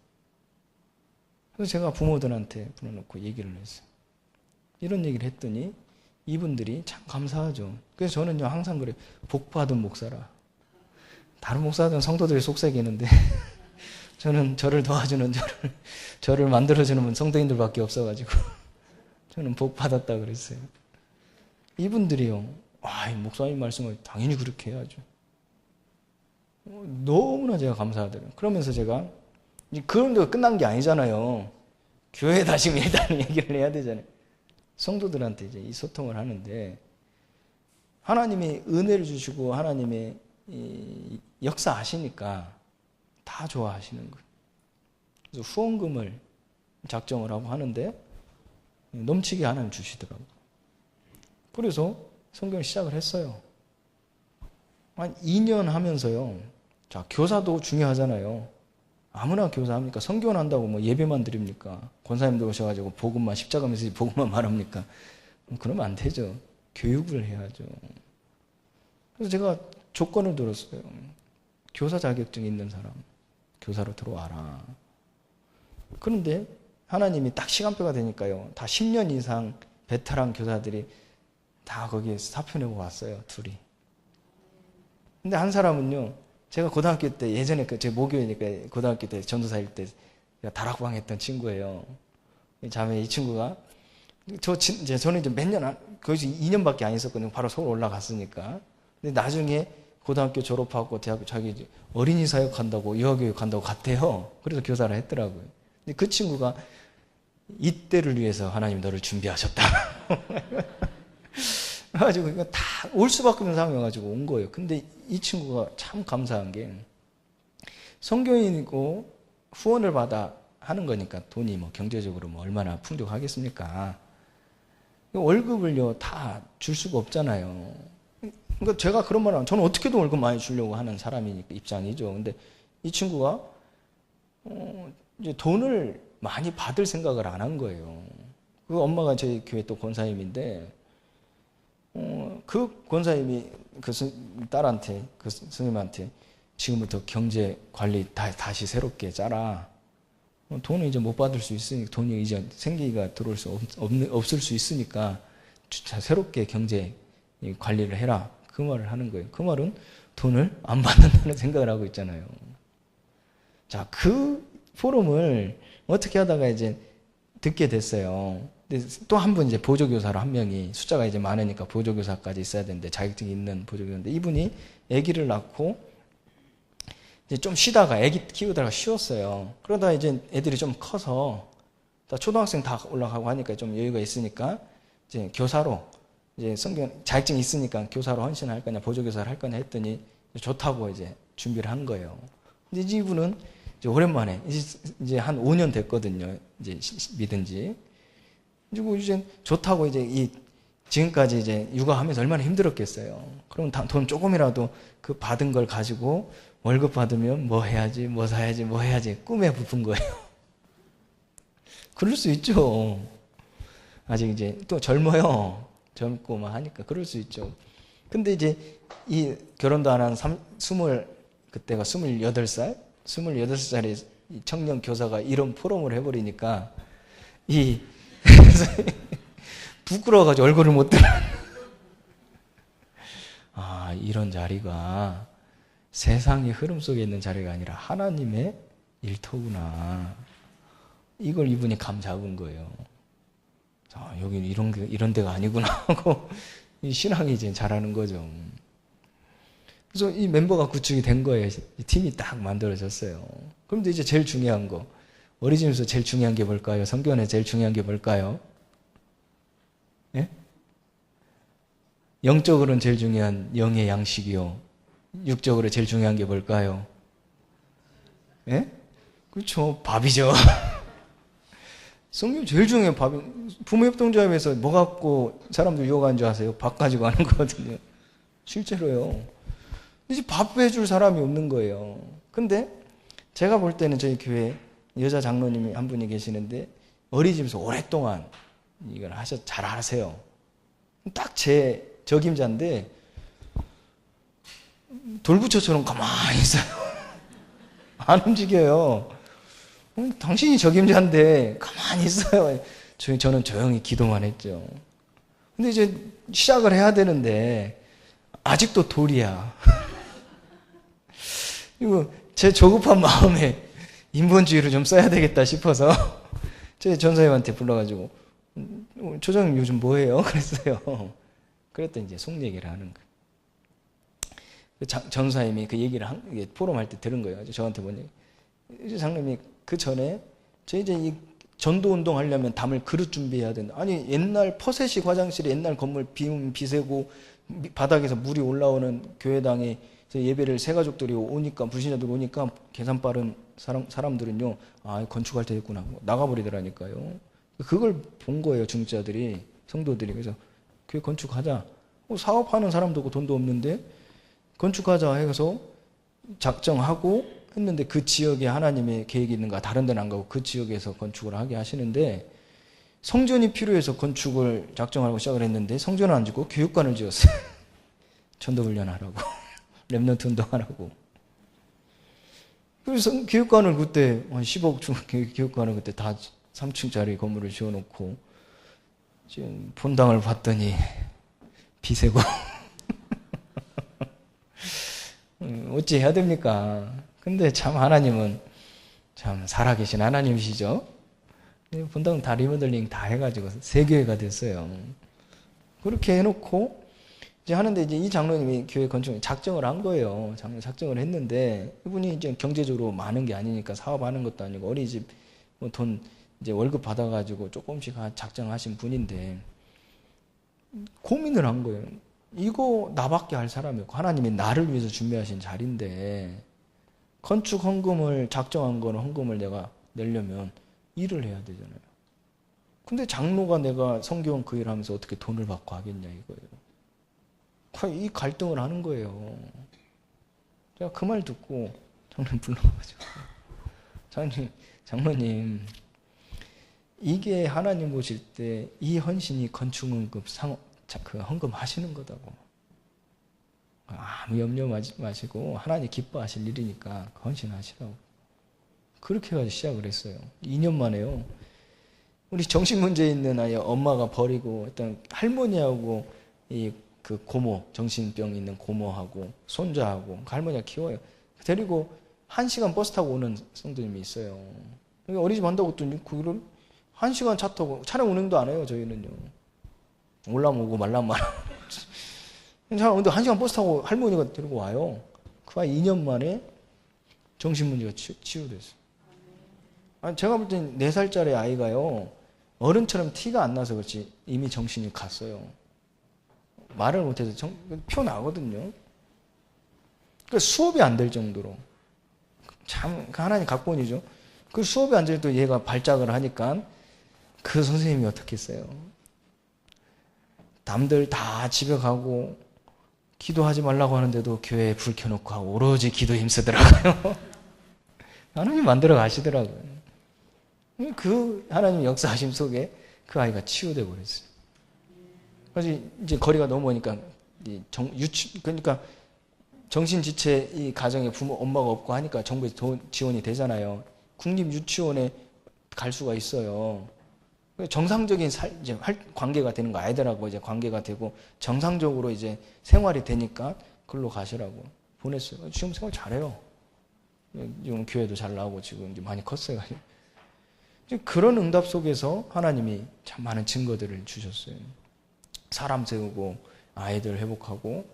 그래서 제가 부모들한테 불러놓고 얘기를 했어요. 이런 얘기를 했더니 이분들이 참 감사하죠. 그래서 저는요 항상 그래요. 복 받은 목사라. 다른 목사들은 성도들이 속삭이는데 저는 저를 도와주는 저를 만들어주는 성도인들밖에 없어가지고 저는 복 받았다 그랬어요. 이분들이요. 이 목사님 말씀을 당연히 그렇게 해야죠. 너무나 제가 감사하더라고요. 그러면서 제가 그런 데가 끝난 게 아니잖아요. 교회 다시면 일단 얘기를 해야 되잖아요. 성도들한테 이제 이 소통을 하는데, 하나님이 은혜를 주시고 하나님의 이 역사하시니까 다 좋아하시는 거예요. 그래서 후원금을 작정을 하고 하는데 넘치게 하나님 주시더라고요. 그래서 성경을 시작을 했어요. 한 2년 하면서요. 자, 교사도 중요하잖아요. 아무나 교사합니까? 선교한다고 뭐 예배만 드립니까? 권사님들 오셔가지고 복음만, 십자가 메시지 복음만 말합니까? 그러면 안 되죠. 교육을 해야죠. 그래서 제가 조건을 들었어요. 교사 자격증 있는 사람, 교사로 들어와라. 그런데 하나님이 딱 시간표가 되니까요. 다 10년 이상 베테랑 교사들이 다 거기에 사표 내고 왔어요. 둘이. 근데 한 사람은요. 제가 고등학교 때 예전에 제 모교이니까 고등학교 때 전도사일 때 다락방 했던 친구예요. 자매 이 친구가 저는 이제 몇 년 거기서 2년밖에 안 있었거든요. 바로 서울 올라갔으니까. 근데 나중에 고등학교 졸업하고 대학교 자기 어린이 사역 한다고 유아교육 한다고 갔대요. 그래서 교사를 했더라고요. 근데 그 친구가 이때를 위해서 하나님 너를 준비하셨다. 그래가지고 다 올 수밖에 없는 상황이어가지고 온 거예요. 근데 이 친구가 참 감사한 게 성교인이고 후원을 받아 하는 거니까 돈이 뭐 경제적으로 뭐 얼마나 풍족하겠습니까? 월급을요 다 줄 수가 없잖아요. 그러니까 제가 그런 말 하면 저는 어떻게든 월급 많이 주려고 하는 사람이니까 입장이죠. 근데 이 친구가 이제 돈을 많이 받을 생각을 안 한 거예요. 그 엄마가 저희 교회 또 권사님인데 그 권사님이 그 딸한테 그 선생님한테 지금부터 경제 관리 다시 새롭게 짜라. 돈을 이제 못 받을 수 있으니까 돈이 이제 생기가 들어올 수 없을 수 있으니까 새롭게 경제 관리를 해라. 그 말을 하는 거예요. 그 말은 돈을 안 받는다는 생각을 하고 있잖아요. 자, 그 포럼을 어떻게 하다가 이제 듣게 됐어요. 근데 또 한 분 이제 보조교사로 한 명이 숫자가 이제 많으니까 보조교사까지 있어야 되는데 자격증이 있는 보조교사인데 이분이 아기를 낳고 이제 좀 쉬다가 아기 키우다가 쉬었어요. 그러다 이제 애들이 좀 커서 다 초등학생 다 올라가고 하니까 좀 여유가 있으니까 이제 교사로 이제 성경 자격증이 있으니까 교사로 헌신할 거냐 보조교사를 할 거냐 했더니 좋다고 이제 준비를 한 거예요. 근데 이분은 이제 오랜만에 이제 한 5년 됐거든요. 이제 믿은 지. 그리고 이제 좋다고 이제 지금까지 이제 육아하면서 얼마나 힘들었겠어요. 그럼 돈 조금이라도 그 받은 걸 가지고 월급 받으면 뭐 해야지, 뭐 사야지, 뭐 해야지 꿈에 부푼 거예요. 그럴 수 있죠. 아직 이제 또 젊어요. 젊고 막 하니까 그럴 수 있죠. 근데 이제 이 결혼도 안 한 그때가 28살? 28살짜리 청년 교사가 이런 포럼을 해버리니까 부끄러워가지고 얼굴을 못 들어. 아, 이런 자리가 세상의 흐름 속에 있는 자리가 아니라 하나님의 일터구나. 이걸 이분이 감 잡은 거예요. 자, 여기는 이런 데가 아니구나 하고 이 신앙이 이제 자라는 거죠. 그래서 이 멤버가 구축이 된 거예요. 이 팀이 딱 만들어졌어요. 그런데 이제 제일 중요한 거, 어리짐에서 제일 중요한 게 뭘까요? 성경에 제일 중요한 게 뭘까요? 예? 영적으로는 제일 중요한 영의 양식이요. 육적으로 제일 중요한 게 뭘까요? 예? 그렇죠. 밥이죠. 성경 제일 중요한 밥이 부모협동조합에서 뭐 갖고 사람들 유혹하는 줄 아세요? 밥 가지고 하는 거거든요. 실제로요. 이제 밥 해줄 사람이 없는 거예요. 근데 제가 볼 때는 저희 교회 여자 장로님이 한 분이 계시는데 어린이집에서 오랫동안 이걸 잘 하세요. 딱 제 적임자인데 돌부처처럼 가만히 있어요. 안 움직여요. 당신이 적임자인데 가만히 있어요. 저는 조용히 기도만 했죠. 근데 이제 시작을 해야 되는데 아직도 돌이야. 이거 제 조급한 마음에 인본주의를 좀 써야 되겠다 싶어서 제 전사님한테 불러가지고 조장님 요즘 뭐해요? 그랬어요. 그랬더니 이제 속 얘기를 하는 거예요. 그 전사님이 그 얘기를 포럼 할 때 들은 거예요. 저한테 뭐냐. 이제 장로님이 그 전에 저 이제 이 전도 운동 하려면 담을 그릇 준비해야 된다. 아니 옛날 퍼세식 화장실에 옛날 건물 비움 비세고 바닥에서 물이 올라오는 교회당에 예배를 새 가족들이 오니까 불신자들 오니까 계산 빠른 사람들은요 건축할 때 됐구나 나가버리더라니까요. 그걸 본 거예요. 중직자들이 성도들이. 그래서 교회 건축하자. 사업하는 사람도 없고 돈도 없는데 건축하자 해서 작정하고 했는데 그 지역에 하나님의 계획이 있는가 다른 데는 안 가고 그 지역에서 건축을 하게 하시는데 성전이 필요해서 건축을 작정하고 시작을 했는데 성전은 안 짓고 교육관을 지었어요. 전도훈련하라고 렘넌트 운동하라고. 그래서 교육관을 그때 10억 주 교육관을 그때 다 3층짜리 건물을 지어놓고 지금 본당을 봤더니 비세고 어찌 해야 됩니까? 근데 참 하나님은 참 살아계신 하나님이시죠. 본당 다 리모델링 다 해가지고 새 교회가 됐어요. 그렇게 해놓고 이제 하는데 이제 이 장로님이 교회 건축 작정을 한 거예요. 작정을 했는데 이분이 이제 경제적으로 많은 게 아니니까 사업하는 것도 아니고 어린이집 뭐 돈 이제 월급 받아가지고 조금씩 작정하신 분인데 고민을 한 거예요. 이거 나밖에 할 사람이 없고 하나님이 나를 위해서 준비하신 자리인데 건축 헌금을 작정한 거는 헌금을 내가 내려면 일을 해야 되잖아요. 근데 장로가 내가 성경 그 일을 하면서 어떻게 돈을 받고 하겠냐 이거예요. 이 갈등을 하는 거예요. 제가 그 말 듣고 장로님 불러가지고 장로님 이게 하나님 보실 때 이 헌신이 건축헌금 그 헌금 하시는 거다고. 아무 염려 마시고 하나님 기뻐하실 일이니까 헌신하시라고. 그렇게 해가지고 시작을 했어요. 2년 만에요. 우리 정신문제 있는 아이 엄마가 버리고 어떤 할머니하고 그 고모, 정신병 있는 고모하고 손자하고 그 할머니가 키워요. 데리고 1시간 버스 타고 오는 성도님이 있어요. 어린이집 한다고 했더니 그거를 1시간 차 타고 차량 운행도 안 해요. 저희는요. 올라면 오고 말라면 말아. 근데 1시간 버스 타고 할머니가 데리고 와요. 그 아이 2년 만에 정신문제가 치유됐어요. 아니, 제가 볼 땐 4살짜리 아이가요. 어른처럼 티가 안 나서 그렇지 이미 정신이 갔어요. 말을 못해서 표 나거든요. 그 수업이 안 될 정도로. 참 하나님 각본이죠. 그 수업이 안 될 때 얘가 발작을 하니까 그 선생님이 어떻게 했어요? 남들 다 집에 가고 기도하지 말라고 하는데도 교회에 불 켜놓고 하고 오로지 기도에 힘쓰더라고요. 하나님 만들어 가시더라고요. 그 하나님 역사하심 속에 그 아이가 치유되고 그랬어요. 그래서 이제 거리가 너무 머니까 그러니까 정신지체 이 가정에 부모 엄마가 없고 하니까 정부에서 지원이 되잖아요. 국립유치원에 갈 수가 있어요. 정상적인 이제 관계가 되는 거 아이들하고 이제 관계가 되고 정상적으로 이제 생활이 되니까 글로 가시라고 보냈어요. 지금 생활 잘해요. 지금 교회도 잘 나오고 지금 이제 많이 컸어요. 그런 응답 속에서 하나님이 참 많은 증거들을 주셨어요. 사람 세우고 아이들 회복하고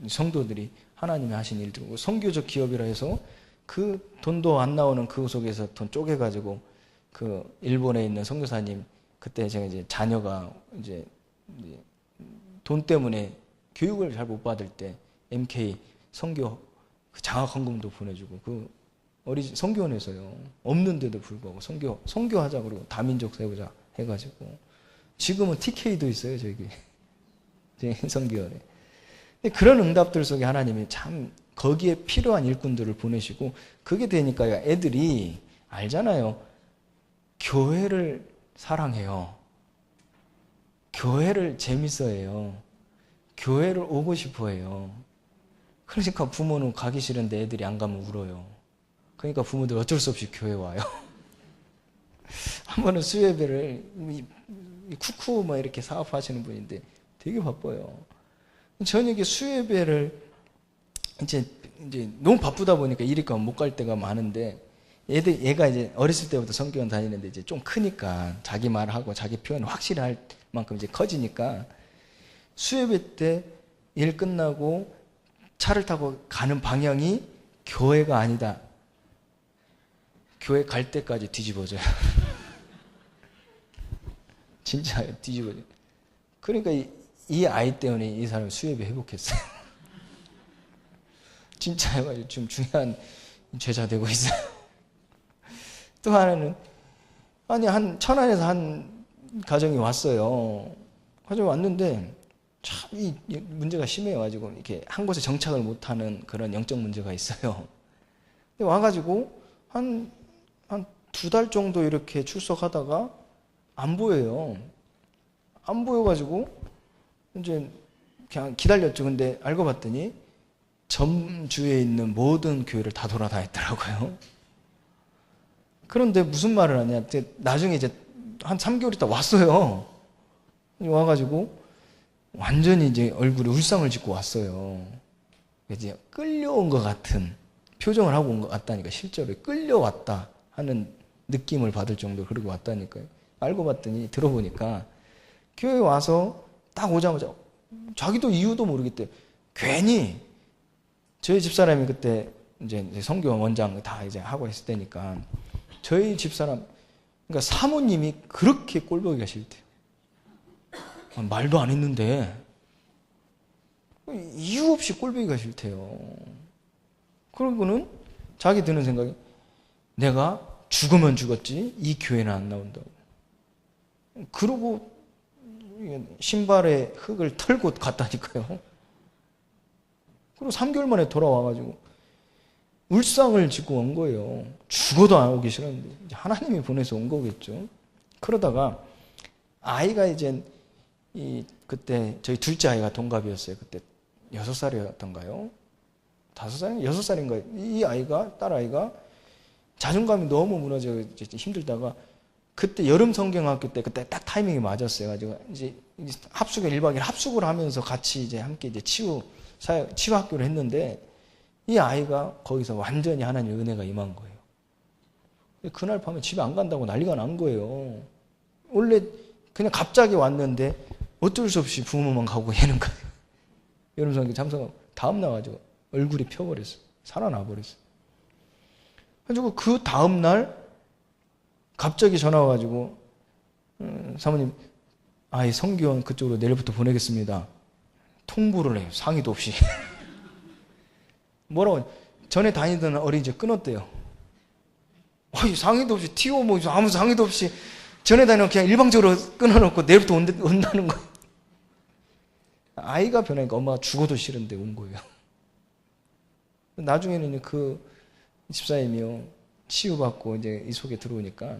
성도들이 하나님이 하신 일들이고 선교적 기업이라 해서 그 돈도 안 나오는 그 속에서 돈 쪼개가지고 그 일본에 있는 선교사님 그때 제가 이제 자녀가 이제 돈 때문에 교육을 잘 못 받을 때 MK 선교 그 장학 헌금도 보내주고 그 선교원에서요 없는데도 불구하고 선교하자 그러고 다민족 세우자 해가지고 지금은 TK도 있어요 저기 선교원에. 그런 응답들 속에 하나님이 참 거기에 필요한 일꾼들을 보내시고 그게 되니까 애들이 알잖아요. 교회를 사랑해요. 교회를 재밌어해요. 교회를 오고 싶어해요. 그러니까 부모는 가기 싫은데 애들이 안 가면 울어요. 그러니까 부모들 어쩔 수 없이 교회 와요. 한 번은 수예배를 쿠쿠 뭐 이렇게 사업하시는 분인데 되게 바빠요. 저녁에 수예배를 이제 너무 바쁘다 보니까 일이니까 못 갈 때가 많은데 얘가 이제 어렸을 때부터 성교원 다니는데 이제 좀 크니까 자기 말하고 자기 표현을 확실히 할 만큼 이제 커지니까 수예배 때 일 끝나고 차를 타고 가는 방향이 교회가 아니다. 교회 갈 때까지 뒤집어져요. 진짜 뒤집어져. 그러니까 이 아이 때문에 이 사람이 수협이 회복했어요. 진짜 해가지고 지금 중요한 제자 되고 있어요. 또 하나는, 아니, 천안에서 한 가정이 왔어요. 가정이 왔는데, 참, 이 문제가 심해가지고, 이렇게 한 곳에 정착을 못하는 그런 영적 문제가 있어요. 근데 와가지고, 한 2달 정도 이렇게 출석하다가, 안 보여요. 안 보여가지고, 이제, 그냥 기다렸죠. 근데 알고 봤더니, 전주에 있는 모든 교회를 다 돌아다녔더라고요. 그런데 무슨 말을 하냐. 나중에 이제 한 3개월 있다 왔어요. 와가지고 완전히 이제 얼굴에 울상을 짓고 왔어요. 이제 끌려온 것 같은 표정을 하고 온 것 같다니까. 실제로 끌려왔다 하는 느낌을 받을 정도로 그러고 왔다니까요. 알고 봤더니 들어보니까 교회 와서 딱 오자마자 자기도 이유도 모르겠대. 괜히 저희 집사람이 그때 이제 성교 원장 다 이제 하고 있을 때니까 저희 집사람, 그러니까 사모님이 그렇게 꼴보기가 싫대요. 말도 안 했는데 이유 없이 꼴보기가 싫대요. 그러고는 자기 드는 생각이 내가 죽으면 죽었지 이 교회는 안 나온다고. 그러고 신발에 흙을 털고 갔다니까요. 그리고 3개월 만에 돌아와가지고 울상을 짓고 온 거예요. 죽어도 안 오기 싫었는데 이제 하나님이 보내서 온 거겠죠. 그러다가 아이가 이제 그때 저희 둘째 아이가 동갑이었어요. 그때 6살이었던가요? 5살? 6살인가요? 이 아이가, 딸아이가 자존감이 너무 무너져 힘들다가 그때 여름 성경학교 때 그때 딱 타이밍이 맞았어요. 가지고 이제 합숙을 1박 2일 합숙을 하면서 같이 이제 함께 이제 치유 학교를 했는데 이 아이가 거기서 완전히 하나님의 은혜가 임한 거예요. 그날 밤에 집에 안 간다고 난리가 난 거예요. 원래 그냥 갑자기 왔는데 어쩔 수 없이 부모만 가고 얘는 가요. 여름 성경 참석하고 다음 나가지고 얼굴이 펴버렸어요. 살아나 버렸어요. 그래가지고 그 다음 날 갑자기 전화 와가지고 사모님 아이 성교원 그쪽으로 내일부터 보내겠습니다. 통보를 해요. 상의도 없이. 뭐라고 전에 다니던 어린이집 끊었대요. 상의도 없이 튀어 뭐 아무 상의도 없이 전에 다니는 그냥 일방적으로 끊어놓고 내일부터 온다는 거예요. 아이가 변하니까 엄마가 죽어도 싫은데 온 거예요. 나중에는 그 집사님이요 치유받고 이제 이 속에 들어오니까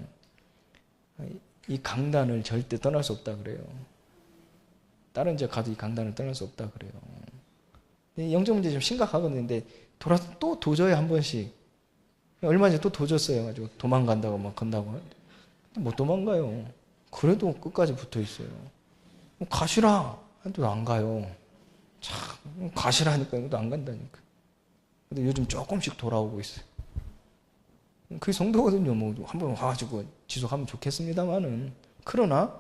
이 강단을 절대 떠날 수 없다 그래요. 다른 데 가도 이 강단을 떠날 수 없다 그래요. 영적 문제 좀 심각하거든요. 근데 돌아서 또 도저히 한 번씩 얼마 전에 또 도졌어요. 가지고 도망간다고 막 건다고 못 도망가요. 그래도 끝까지 붙어 있어요. 가시라 해도 안 가요. 참 가시라 하니까 또 안 간다니까. 근데 요즘 조금씩 돌아오고 있어요. 그게 성도거든요. 뭐 한번 와가지고 지속하면 좋겠습니다만은 그러나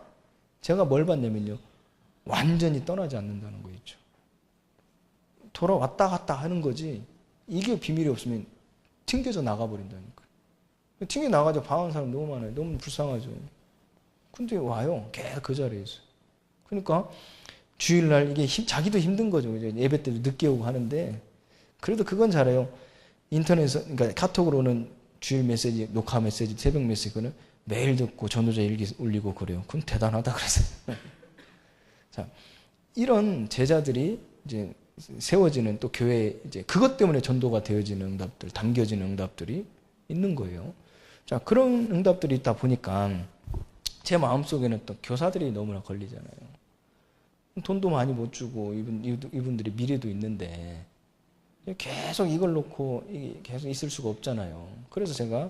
제가 뭘 봤냐면요. 완전히 떠나지 않는다는 거 있죠. 돌아왔다 갔다 하는 거지 이게 비밀이 없으면 튕겨져 나가버린다니까. 튕겨 나가죠. 방황하는 사람 너무 많아요. 너무 불쌍하죠. 근데 와요. 계속 그 자리에 있어요. 그러니까 주일날 이게 자기도 힘든 거죠. 예배 때도 늦게 오고 하는데 그래도 그건 잘해요. 인터넷에서 그러니까 카톡으로는 주일 메시지, 녹화 메시지, 새벽 메시지 그거는 매일 듣고 전도자 일기 올리고 그래요. 그럼 대단하다 그랬어요. 자, 이런 제자들이 이제 세워지는 또 교회에 이제 그것 때문에 전도가 되어지는 응답들, 담겨지는 응답들이 있는 거예요. 자, 그런 응답들이 있다 보니까 제 마음속에는 또 교사들이 너무나 걸리잖아요. 돈도 많이 못 주고 이분들이 미래도 있는데 계속 이걸 놓고 계속 있을 수가 없잖아요. 그래서 제가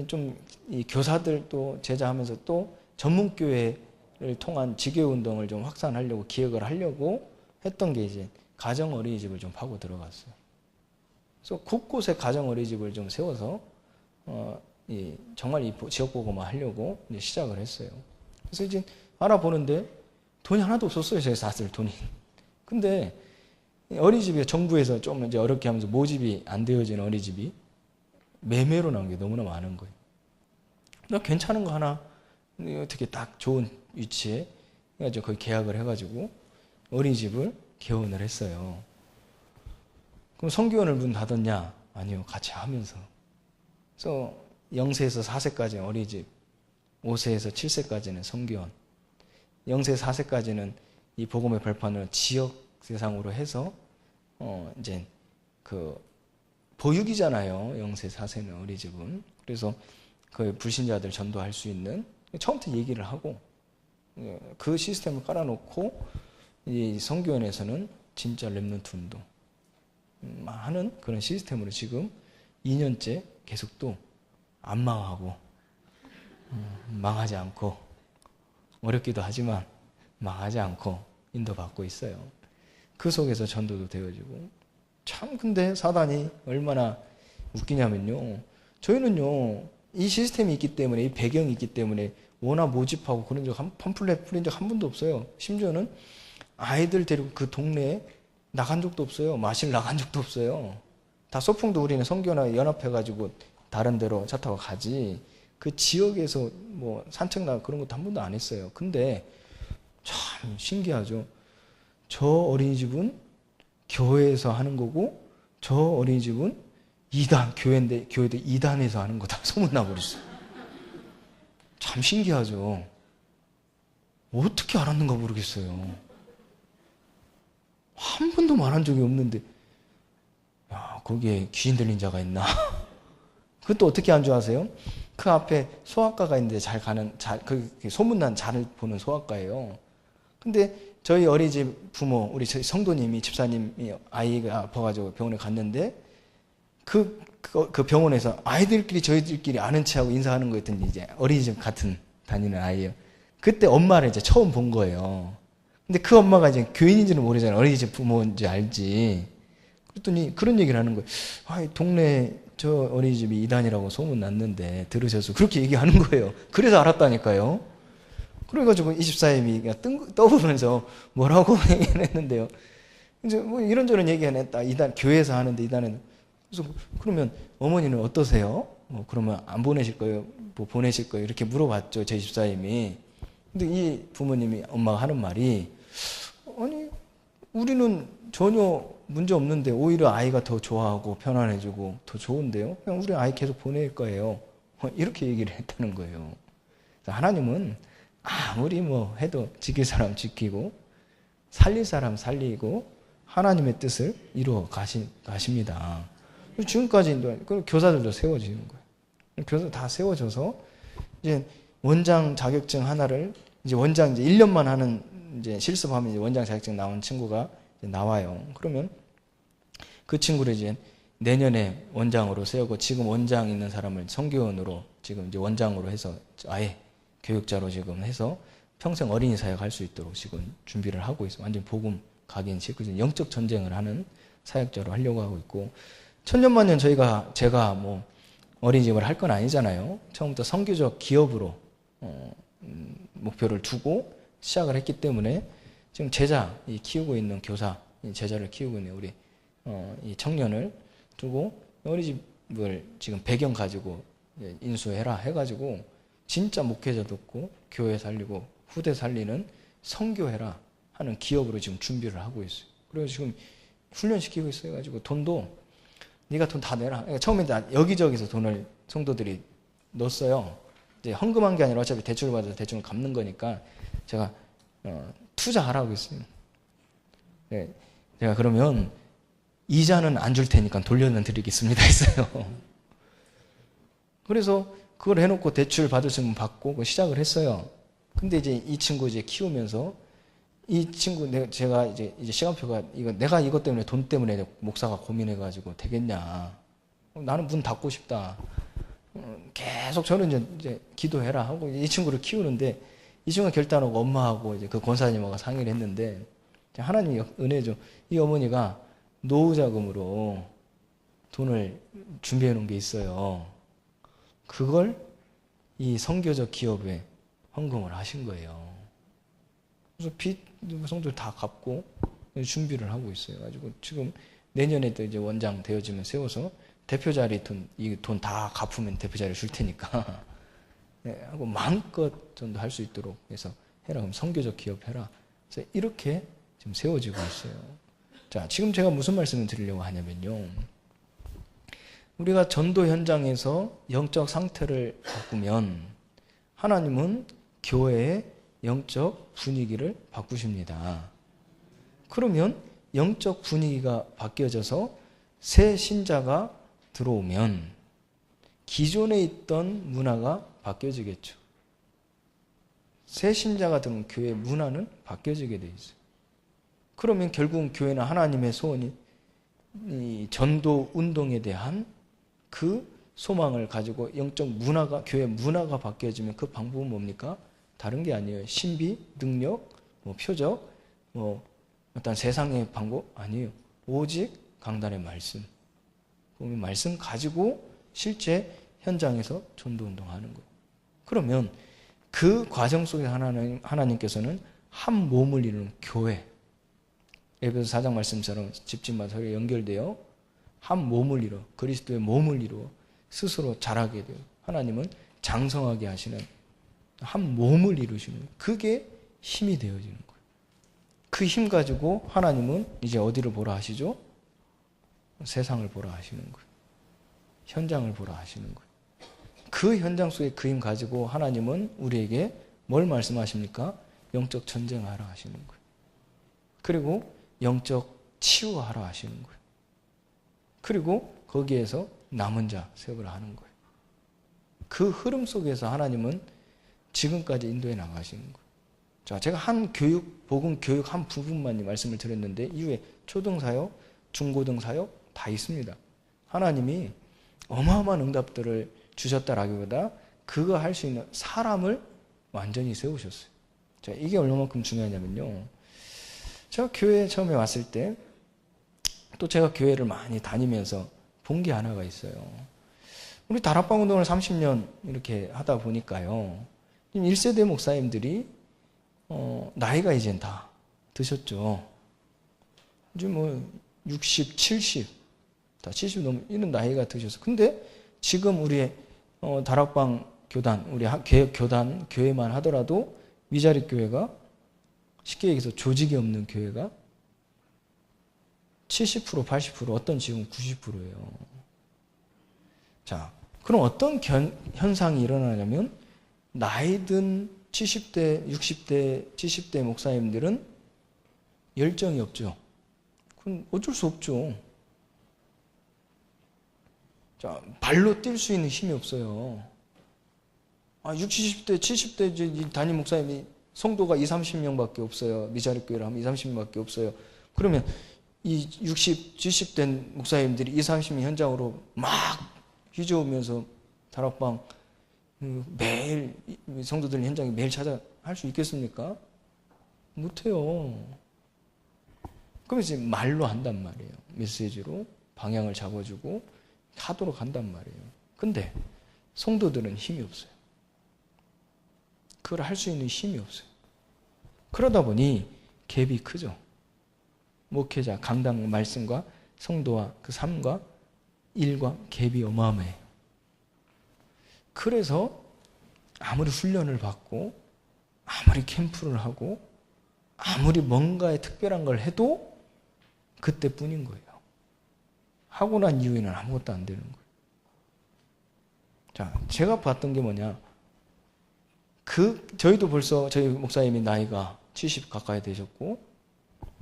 좀 이 교사들 또 제자하면서 또 전문교회를 통한 지교 운동을 좀 확산하려고 기획을 하려고 했던 게 이제 가정 어린이집을 좀 파고 들어갔어요. 그래서 곳곳에 가정 어린이집을 좀 세워서 정말 이 지역보고만 하려고 이제 시작을 했어요. 그래서 이제 알아보는데 돈이 하나도 없었어요. 제가 다 쓸 돈이. 근데 어린이집이 정부에서 좀 이제 어렵게 하면서 모집이 안 되어진 어린이집이 매매로 나온 게 너무나 많은 거예요. 나 괜찮은 거 하나 어떻게 딱 좋은 위치에 해가지고 거기 계약을 해가지고 어린이집을 개원을 했어요. 그럼 성교원을 문 닫았냐? 아니요, 같이 하면서. 그래서 0세에서 4세까지는 어린이집, 5세에서 7세까지는 성교원, 0세 4세까지는 이 복음의 발판을 지역 대상으로 해서 이제 그 보육이잖아요. 0세 4세는 어린이집은. 그래서 그 불신자들 전도할 수 있는 처음부터 얘기를 하고 그 시스템을 깔아놓고 이 성교원에서는 진짜 렘넌트 운동 하는 그런 시스템으로 지금 2년째 계속 또 안 망하고 망하지 않고 어렵기도 하지만 망하지 않고 인도받고 있어요. 그 속에서 전도도 되어지고 참 근데 사단이 얼마나 웃기냐면요. 저희는요 이 시스템이 있기 때문에 이 배경이 있기 때문에 워낙 모집하고 그런 적 팜플렛 뿌린 적 한 번도 없어요. 심지어는 아이들 데리고 그 동네에 나간 적도 없어요. 마실 나간 적도 없어요. 다 소풍도 우리는 성교나 연합해가지고 다른 데로 차 타고 가지 그 지역에서 뭐 산책 나가 그런 것도 한 번도 안 했어요. 근데 참 신기하죠. 저 어린이집은 교회에서 하는 거고 저 어린이집은 이단 교회인데 교회도 이단에서 하는 거다 소문나 버렸어요. 참 신기하죠. 어떻게 알았는가 모르겠어요. 한 번도 말한 적이 없는데 야 거기에 귀신 들린 자가 있나? 그것도 어떻게 한 줄 아세요? 그 앞에 소아과가 있는데 잘 가는 그 소문난 잘을 보는 소아과예요. 근데 저희 어린이집 부모 우리 저희 성도님이 집사님이 아이가 아파가지고 병원에 갔는데 그 병원에서 아이들끼리 저희들끼리 아는 체하고 인사하는 거였더니 이제 어린이집 같은 다니는 아이예요. 그때 엄마를 이제 처음 본 거예요. 근데 그 엄마가 이제 교인인지는 모르잖아요. 어린이집 부모인지 알지. 그랬더니 그런 얘기를 하는 거예요. 아, 동네 저 어린이집이 이단이라고 소문 났는데 들으셔서 그렇게 얘기하는 거예요. 그래서 알았다니까요. 그래가지고 이 집사님이 그냥 떠보면서 뭐라고 얘기를 했는데요. 이제 뭐 이런저런 얘기 안 했다. 이단 교회에서 하는데 이단은 그래서 그러면 어머니는 어떠세요? 그러면 안 보내실 거예요? 뭐 보내실 거예요? 이렇게 물어봤죠. 제 집사님이. 근데 이 부모님이 엄마가 하는 말이 아니 우리는 전혀 문제 없는데 오히려 아이가 더 좋아하고 편안해지고 더 좋은데요. 그냥 우리 아이 계속 보낼 거예요. 이렇게 얘기를 했다는 거예요. 하나님은 아무리 뭐 해도 지킬 사람 지키고 살릴 사람 살리고 하나님의 뜻을 이루어 가십니다. 지금까지 교사들도 세워지는 거예요. 교사 다 세워져서 이제 원장 자격증 하나를 이제 원장 이제 1년만 하는 이제 실습하면 이제 원장 자격증 나온 친구가 이제 나와요. 그러면 그 친구를 이제 내년에 원장으로 세우고 지금 원장 있는 사람을 성교원으로 지금 이제 원장으로 해서 아예 교육자로 지금 해서 평생 어린이 사역 할 수 있도록 지금 준비를 하고 있어요. 완전 복음 각인 시키고 영적 전쟁을 하는 사역자로 하려고 하고 있고 천년만년 제가 뭐 어린이집을 할 건 아니잖아요. 처음부터 선교적 기업으로 목표를 두고 시작을 했기 때문에 지금 제자 키우고 있는 교사 제자를 키우고 있는 우리 이 청년을 두고 어린이집을 지금 배경 가지고 인수해라 해가지고 진짜 목회자 돕고 교회 살리고 후대 살리는 선교해라 하는 기업으로 지금 준비를 하고 있어요. 그래서 지금 훈련시키고 있어요. 가지고 돈도 네가 돈 다 내라. 그러니까 처음에 여기저기서 돈을 성도들이 넣었어요. 이제 헌금한 게 아니라 어차피 대출을 받아서 대출을 갚는 거니까 제가 투자하라고 했어요. 네, 제가 그러면 이자는 안 줄 테니까 돌려는 드리겠습니다 했어요. 그래서 그걸 해놓고 대출 받으시면 받고 시작을 했어요. 근데 이제 이 친구 이제 키우면서 이 친구 제가 이제 시간표가 내가 이것 때문에 돈 때문에 목사가 고민해가지고 되겠냐? 나는 문 닫고 싶다. 계속 저는 이제 기도해라 하고 이 친구를 키우는데 이 친구가 결단하고 엄마하고 이제 그 권사님하고 상의를 했는데 하나님이 은혜죠. 이 어머니가 노후 자금으로 돈을 준비해 놓은 게 있어요. 그걸 이 선교적 기업에 헌금을 하신 거예요. 그래서 빚 성도들 다 갚고 준비를 하고 있어요. 가지고 지금 내년에도 이제 원장 되어지면 세워서 대표 자리 이 돈 다 갚으면 대표 자리 줄 테니까 하고 마음껏 전도할 수 있도록 해서 해라. 그럼 선교적 기업 해라. 그래서 이렇게 지금 세워지고 있어요. 자, 지금 제가 무슨 말씀을 드리려고 하냐면요. 우리가 전도 현장에서 영적 상태를 바꾸면 하나님은 교회의 영적 분위기를 바꾸십니다. 그러면 영적 분위기가 바뀌어져서 새 신자가 들어오면 기존에 있던 문화가 바뀌어지겠죠. 새 신자가 들어온 교회 문화는 바뀌어지게 돼 있어요. 그러면 결국은 교회는 하나님의 소원이 이 전도 운동에 대한 그 소망을 가지고 영적 문화가, 교회 문화가 바뀌어지면 그 방법은 뭡니까? 다른 게 아니에요. 신비, 능력, 표적, 어떤 세상의 방법 아니에요. 오직 강단의 말씀. 보면 말씀 가지고 실제 현장에서 전도 운동하는 거예요. 그러면 그 과정 속에 하나님께서는 한 몸을 이루는 교회, 에베소 4장 말씀처럼 집집마다 서로 연결되어 한 몸을 이루어 그리스도의 몸을 이루어 스스로 자라게 돼요. 하나님은 장성하게 하시는 한 몸을 이루시는 거예요. 그게 힘이 되어지는 거예요. 그 힘 가지고 하나님은 이제 어디를 보라 하시죠? 세상을 보라 하시는 거예요. 현장을 보라 하시는 거예요. 그 현장 속에 그 힘 가지고 하나님은 우리에게 뭘 말씀하십니까? 영적 전쟁하라 하시는 거예요. 그리고 영적 치유하라 하시는 거예요. 그리고 거기에서 남은 자 세우라 하는 거예요. 그 흐름 속에서 하나님은 지금까지 인도해 나가시는 거예요. 자, 제가 한 복음 교육 한 부분만 말씀을 드렸는데 이후에 초등사역, 중고등사역 다 있습니다. 하나님이 어마어마한 응답들을 주셨다라기보다 그거 할 수 있는 사람을 완전히 세우셨어요. 자, 이게 얼마만큼 중요하냐면요. 제가 교회에 처음에 왔을 때 또 제가 교회를 많이 다니면서 본 게 하나가 있어요. 우리 다락방 운동을 30년 이렇게 하다 보니까요. 1세대 목사님들이 나이가 이젠 다 드셨죠. 이제 60, 70, 다 70 넘은 이런 나이가 드셔서. 근데 지금 우리의 다락방 교단, 우리 교단, 교회만 하더라도 미자립 교회가 쉽게 얘기해서 조직이 없는 교회가 70%, 80%, 어떤 지금 90%예요. 자, 그럼 어떤 현상이 일어나냐면 나이든 70대, 60대, 70대 목사님들은 열정이 없죠. 그건 어쩔 수 없죠. 자, 발로 뛸 수 있는 힘이 없어요. 60, 70대, 70대 담임 목사님이 성도가 20, 30명밖에 없어요. 미자립 교회를 하면 20, 30명밖에 없어요. 그러면 이 60, 70대 목사님들이 20, 30명 현장으로 막 휘저으면서 다락방 매일 성도들 현장에 매일 찾아 할 수 있겠습니까? 못해요. 그럼 이제 말로 한단 말이에요. 메시지로 방향을 잡아주고 하도록 한단 말이에요. 근데 성도들은 힘이 없어요. 그걸 할 수 있는 힘이 없어요. 그러다 보니 갭이 크죠. 목회자, 강당 말씀과 성도와 그 삶과 일과 갭이 어마어마해요. 그래서 아무리 훈련을 받고 아무리 캠프를 하고 아무리 뭔가에 특별한 걸 해도 그때뿐인 거예요. 하고 난 이후에는 아무것도 안 되는 거예요. 자, 제가 봤던 게 뭐냐. 저희도 벌써 저희 목사님이 나이가 70 가까이 되셨고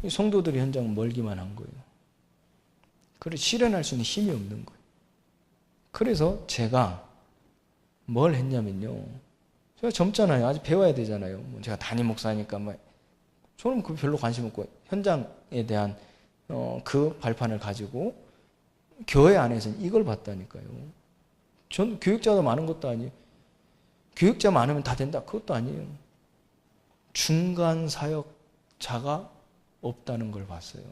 성도들이 현장 멀기만 한 거예요. 그래 실현할 수 있는 힘이 없는 거예요. 그래서 제가 뭘 했냐면요. 제가 젊잖아요. 아직 배워야 되잖아요. 제가 담임 목사니까 저는 그 별로 관심 없고 현장에 대한 그 발판을 가지고 교회 안에서는 이걸 봤다니까요. 전 교육자가 많은 것도 아니에요. 교육자 많으면 다 된다. 그것도 아니에요. 중간 사역자가 없다는 걸 봤어요.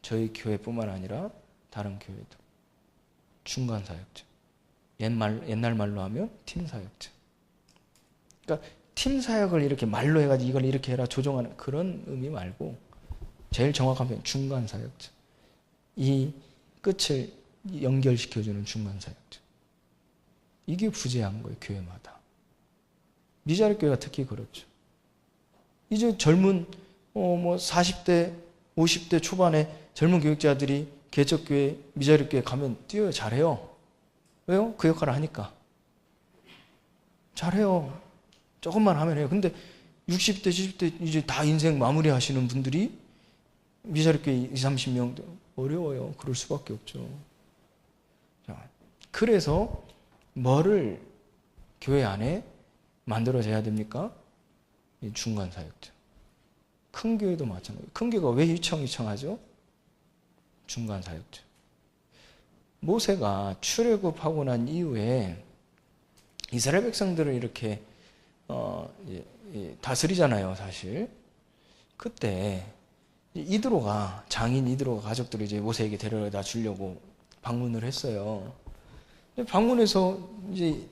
저희 교회뿐만 아니라 다른 교회도. 중간 사역자. 옛날 말로 하면 팀 사역자. 그러니까 팀 사역을 이렇게 말로 해가지고 이걸 이렇게 해라 조정하는 그런 의미 말고 제일 정확한 표현 중간 사역자. 이 끝을 연결시켜주는 중간 사역자. 이게 부재한 거예요, 교회마다. 미자립 교회가 특히 그렇죠. 이제 젊은 40대, 50대 초반에 젊은 교육자들이 개척교회, 미자립교회 가면 뛰어요. 잘해요. 왜요? 그 역할을 하니까. 잘해요. 조금만 하면 해요. 근데 60대, 70대 이제 다 인생 마무리 하시는 분들이 미자립교회 20, 30명 어려워요. 그럴 수밖에 없죠. 자, 그래서 뭐를 교회 안에 만들어져야 됩니까? 이 중간 사역자. 큰 교회도 마찬가지예요. 큰 교회가 왜 휘청휘청하죠? 중간 사역자. 모세가 출애굽하고 난 이후에 이스라엘 백성들을 이렇게 다스리잖아요, 사실. 그때 이드로가, 장인 이드로가 가족들을 이제 모세에게 데려다 주려고 방문을 했어요. 방문해서 이제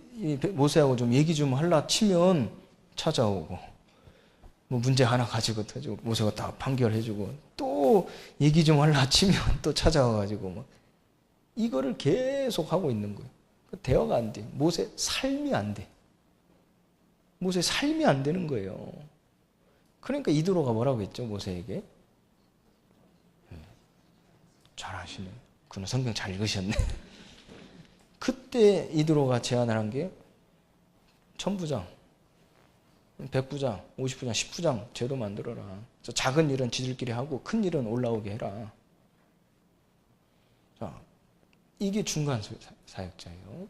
모세하고 좀 얘기 좀 할라 치면 찾아오고, 뭐 문제 하나 가지고 모세가 다 판결해주고, 또 얘기 좀 할라 치면 또 찾아와가지고, 뭐 이거를 계속 하고 있는 거예요. 대화가 안 돼. 모세 삶이 안 돼. 모세 삶이 안 되는 거예요. 그러니까 이드로가 뭐라고 했죠, 모세에게? 잘 아시네. 그는 성경 잘 읽으셨네. 그때 이드로가 제안을 한 게 1000부장, 100부장, 50부장, 10부장 제도 만들어라. 작은 일은 지들끼리 하고 큰 일은 올라오게 해라. 자, 이게 중간 사역자예요.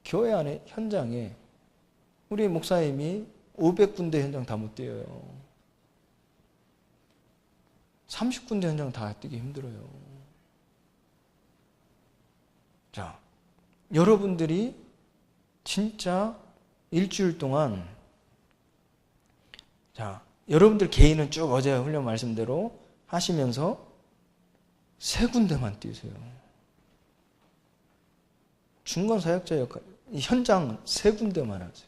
교회 안에 현장에 우리 목사님이 500군데 현장 다 못 뛰어요. 30군데 현장 다 뛰기 힘들어요. 자, 여러분들이 진짜 일주일 동안, 자, 여러분들 개인은 쭉 어제 훈련 말씀대로 하시면서 3군데만 뛰세요. 중간 사역자 역할, 현장 3군데만 하세요.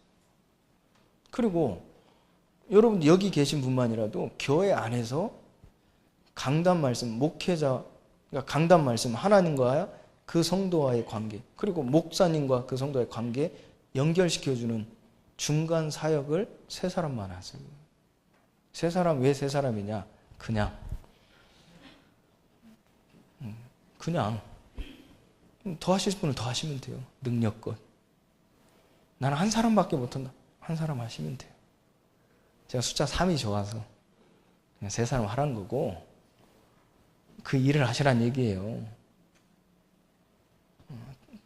그리고 여러분 여기 계신 분만이라도 교회 안에서 강단 말씀, 목회자, 그러니까 강단 말씀, 하나님과 그 성도와의 관계, 그리고 목사님과 그 성도와의 관계 연결시켜주는 중간 사역을 3사람만 하세요. 3사람, 왜 3사람이냐? 그냥 더 하실 분은 더 하시면 돼요. 능력껏. 나는 1사람밖에 못한다. 1사람 하시면 돼요. 제가 숫자 3이 좋아서 그냥 3사람 하라는 거고, 그 일을 하시라는 얘기예요.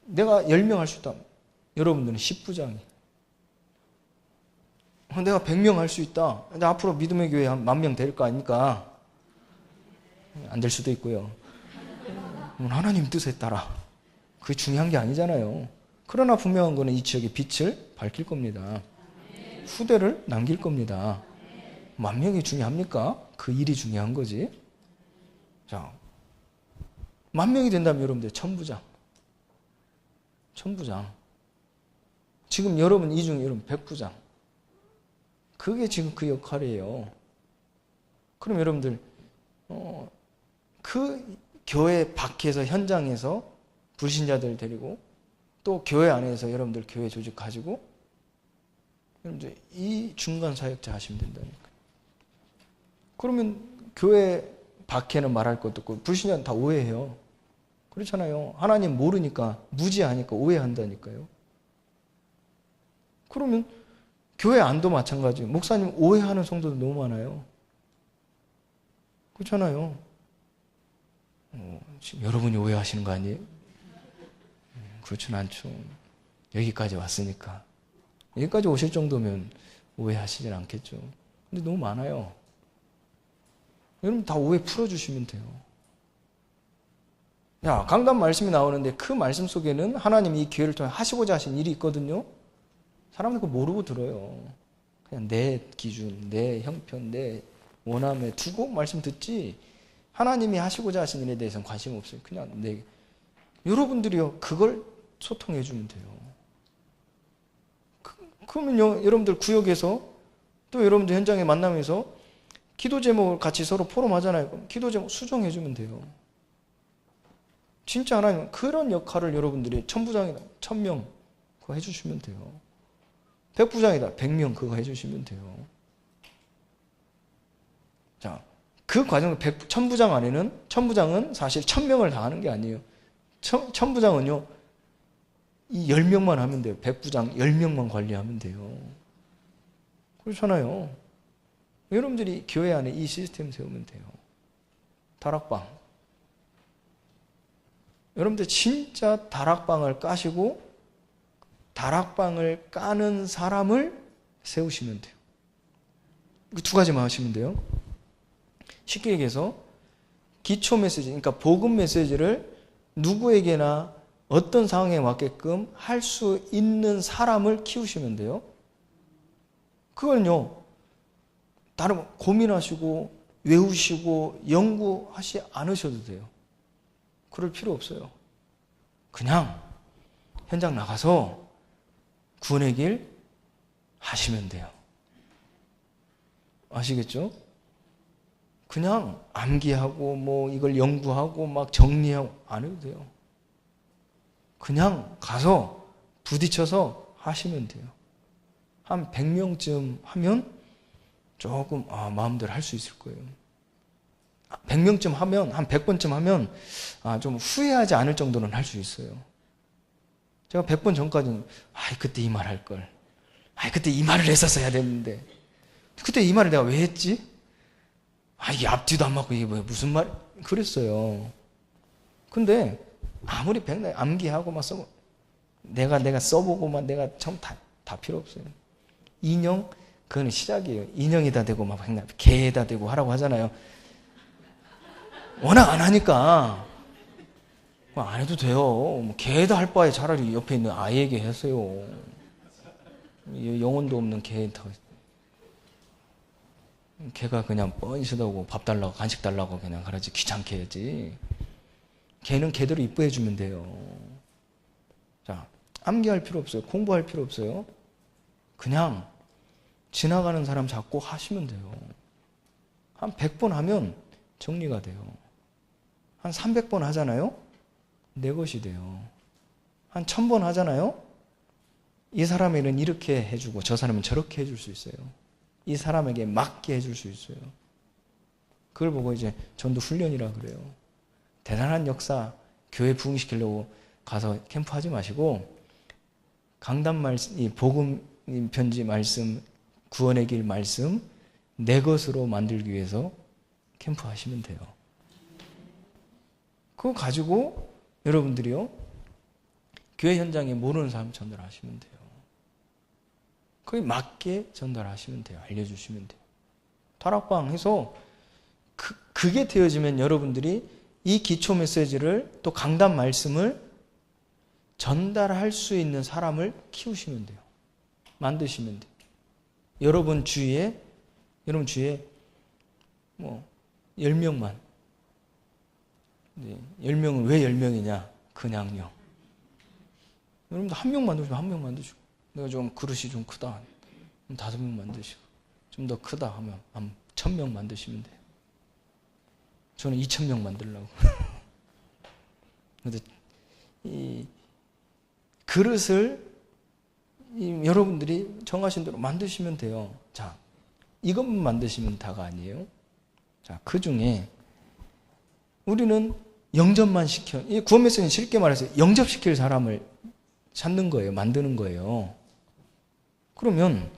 내가 10명 할 수 있다. 여러분들은 10부장이. 내가 100명 할 수 있다. 근데 앞으로 믿음의 교회 한 10,000명 될 거 아닙니까? 안 될 수도 있고요. 하나님 뜻에 따라. 그게 중요한 게 아니잖아요. 그러나 분명한 거는 이 지역의 빛을 밝힐 겁니다. 후대를 남길 겁니다. 10,000명이 중요합니까? 그 일이 중요한 거지. 자, 10,000명이 된다면 여러분들 1000부장. 1000부장. 지금 여러분 이 중에 여러분 100부장. 그게 지금 그 역할이에요. 그럼 여러분들 그 교회 밖에서 현장에서 불신자들 데리고 또 교회 안에서 여러분들 교회 조직 가지고 여러분들 이 중간 사역자 하시면 된다니까요. 그러면 교회 밖에는 말할 것도 없고 불신자는 다 오해해요. 그렇잖아요. 하나님 모르니까 무지하니까 오해한다니까요. 그러면 교회 안도 마찬가지예요. 목사님 오해하는 성도도 너무 많아요. 그렇잖아요. 지금 여러분이 오해하시는 거 아니에요? 그렇진 않죠. 여기까지 왔으니까. 여기까지 오실 정도면 오해하시진 않겠죠. 근데 너무 많아요. 여러분 다 오해 풀어주시면 돼요. 야, 강단 말씀이 나오는데 그 말씀 속에는 하나님이 이 기회를 통해 하시고자 하신 일이 있거든요. 사람들 그거 모르고 들어요. 그냥 내 기준, 내 형편, 내 원함에 두고 말씀 듣지 하나님이 하시고자 하신 일에 대해서는 관심 없어요. 그냥 여러분들이요 그걸 소통해 주면 돼요. 그러면요 여러분들 구역에서 또 여러분들 현장에 만나면서 기도 제목을 같이 서로 포럼하잖아요. 그럼 기도 제목 수정해 주면 돼요. 진짜 하나님 그런 역할을 여러분들이 1000부장이나 1000명 그거 해주시면 돼요. 백부장이다. 100명 그거 해주시면 돼요. 자, 그 과정, 천부장 안에는, 천부장은 사실 1000명을 다 하는 게 아니에요. 천부장은요, 이 10명만 하면 돼요. 백부장 10명만 관리하면 돼요. 그렇잖아요. 여러분들이 교회 안에 이 시스템 세우면 돼요. 다락방. 여러분들 진짜 다락방을 까시고 다락방을 까는 사람을 세우시면 돼요. 두 가지만 하시면 돼요. 쉽게 얘기해서 기초 메시지, 그러니까 복음 메시지를 누구에게나 어떤 상황에 맞게끔 할 수 있는 사람을 키우시면 돼요. 그걸요, 다른 고민하시고 외우시고 연구하지 않으셔도 돼요. 그럴 필요 없어요. 그냥 현장 나가서 구원의 길 하시면 돼요. 아시겠죠? 그냥 암기하고 뭐 이걸 연구하고 막 정리하고 안 해도 돼요. 그냥 가서 부딪혀서 하시면 돼요. 한 100명쯤 하면 조금 마음대로 할 수 있을 거예요. 100명쯤 하면, 한 100번쯤 하면 좀 후회하지 않을 정도는 할 수 있어요. 제가 100번 전까지는 그때 이 말 할 걸. 그때 이 말을 했었어야 됐는데. 그때 이 말을 내가 왜 했지? 이게 앞뒤도 안 맞고 이게 무슨 말? 그랬어요. 근데 아무리 백날 암기하고 막 써보, 내가 써보고 막 내가 처음 다 필요 없어요. 인형, 그거는 시작이에요. 인형에다 대고 막 백날 개에다 대고 하라고 하잖아요. 워낙 안 하니까 안 해도 돼요. 개에다 할 바에 차라리 옆에 있는 아이에게 했어요. 영혼도 없는 개한테. 걔가 그냥 뻔히 쳐다보고 밥 달라고 간식 달라고 그냥 그러지 귀찮게 해야지. 걔는 걔대로 이뻐해 주면 돼요. 자, 암기할 필요 없어요. 공부할 필요 없어요. 그냥 지나가는 사람 잡고 하시면 돼요. 한 100번 하면 정리가 돼요. 한 300번 하잖아요? 내 것이 돼요. 한 1000번 하잖아요? 이 사람에게는 이렇게 해주고 저 사람은 저렇게 해줄 수 있어요. 이 사람에게 맞게 해줄 수 있어요. 그걸 보고 이제 전도 훈련이라 그래요. 대단한 역사, 교회 부흥시키려고 가서 캠프하지 마시고 강단 말씀, 이 복음 편지 말씀, 구원의 길 말씀 내 것으로 만들기 위해서 캠프하시면 돼요. 그거 가지고 여러분들이요, 교회 현장에 모르는 사람 전달하시면 돼요. 거기 맞게 전달하시면 돼요. 알려주시면 돼요. 다락방 해서 그게 되어지면 여러분들이 이 기초 메시지를 또 강단 말씀을 전달할 수 있는 사람을 키우시면 돼요. 만드시면 돼요. 여러분 주위에 뭐 10명만. 10명은 왜 10명이냐? 그냥요. 여러분들 한 명 만드시면 한 명 만드시고, 내가 좀 그릇이 좀 크다. 그럼 5명 만드시고, 좀 더 크다 하면 한 1000명 만드시면 돼요. 저는 2000명 만들려고. 근데 이 그릇을 여러분들이 정하신 대로 만드시면 돼요. 자, 이것만 만드시면 다가 아니에요. 자, 그 중에 우리는 영접만 시켜, 이 구원 메시지는 쉽게 말해서 영접시킬 사람을 찾는 거예요. 만드는 거예요. 그러면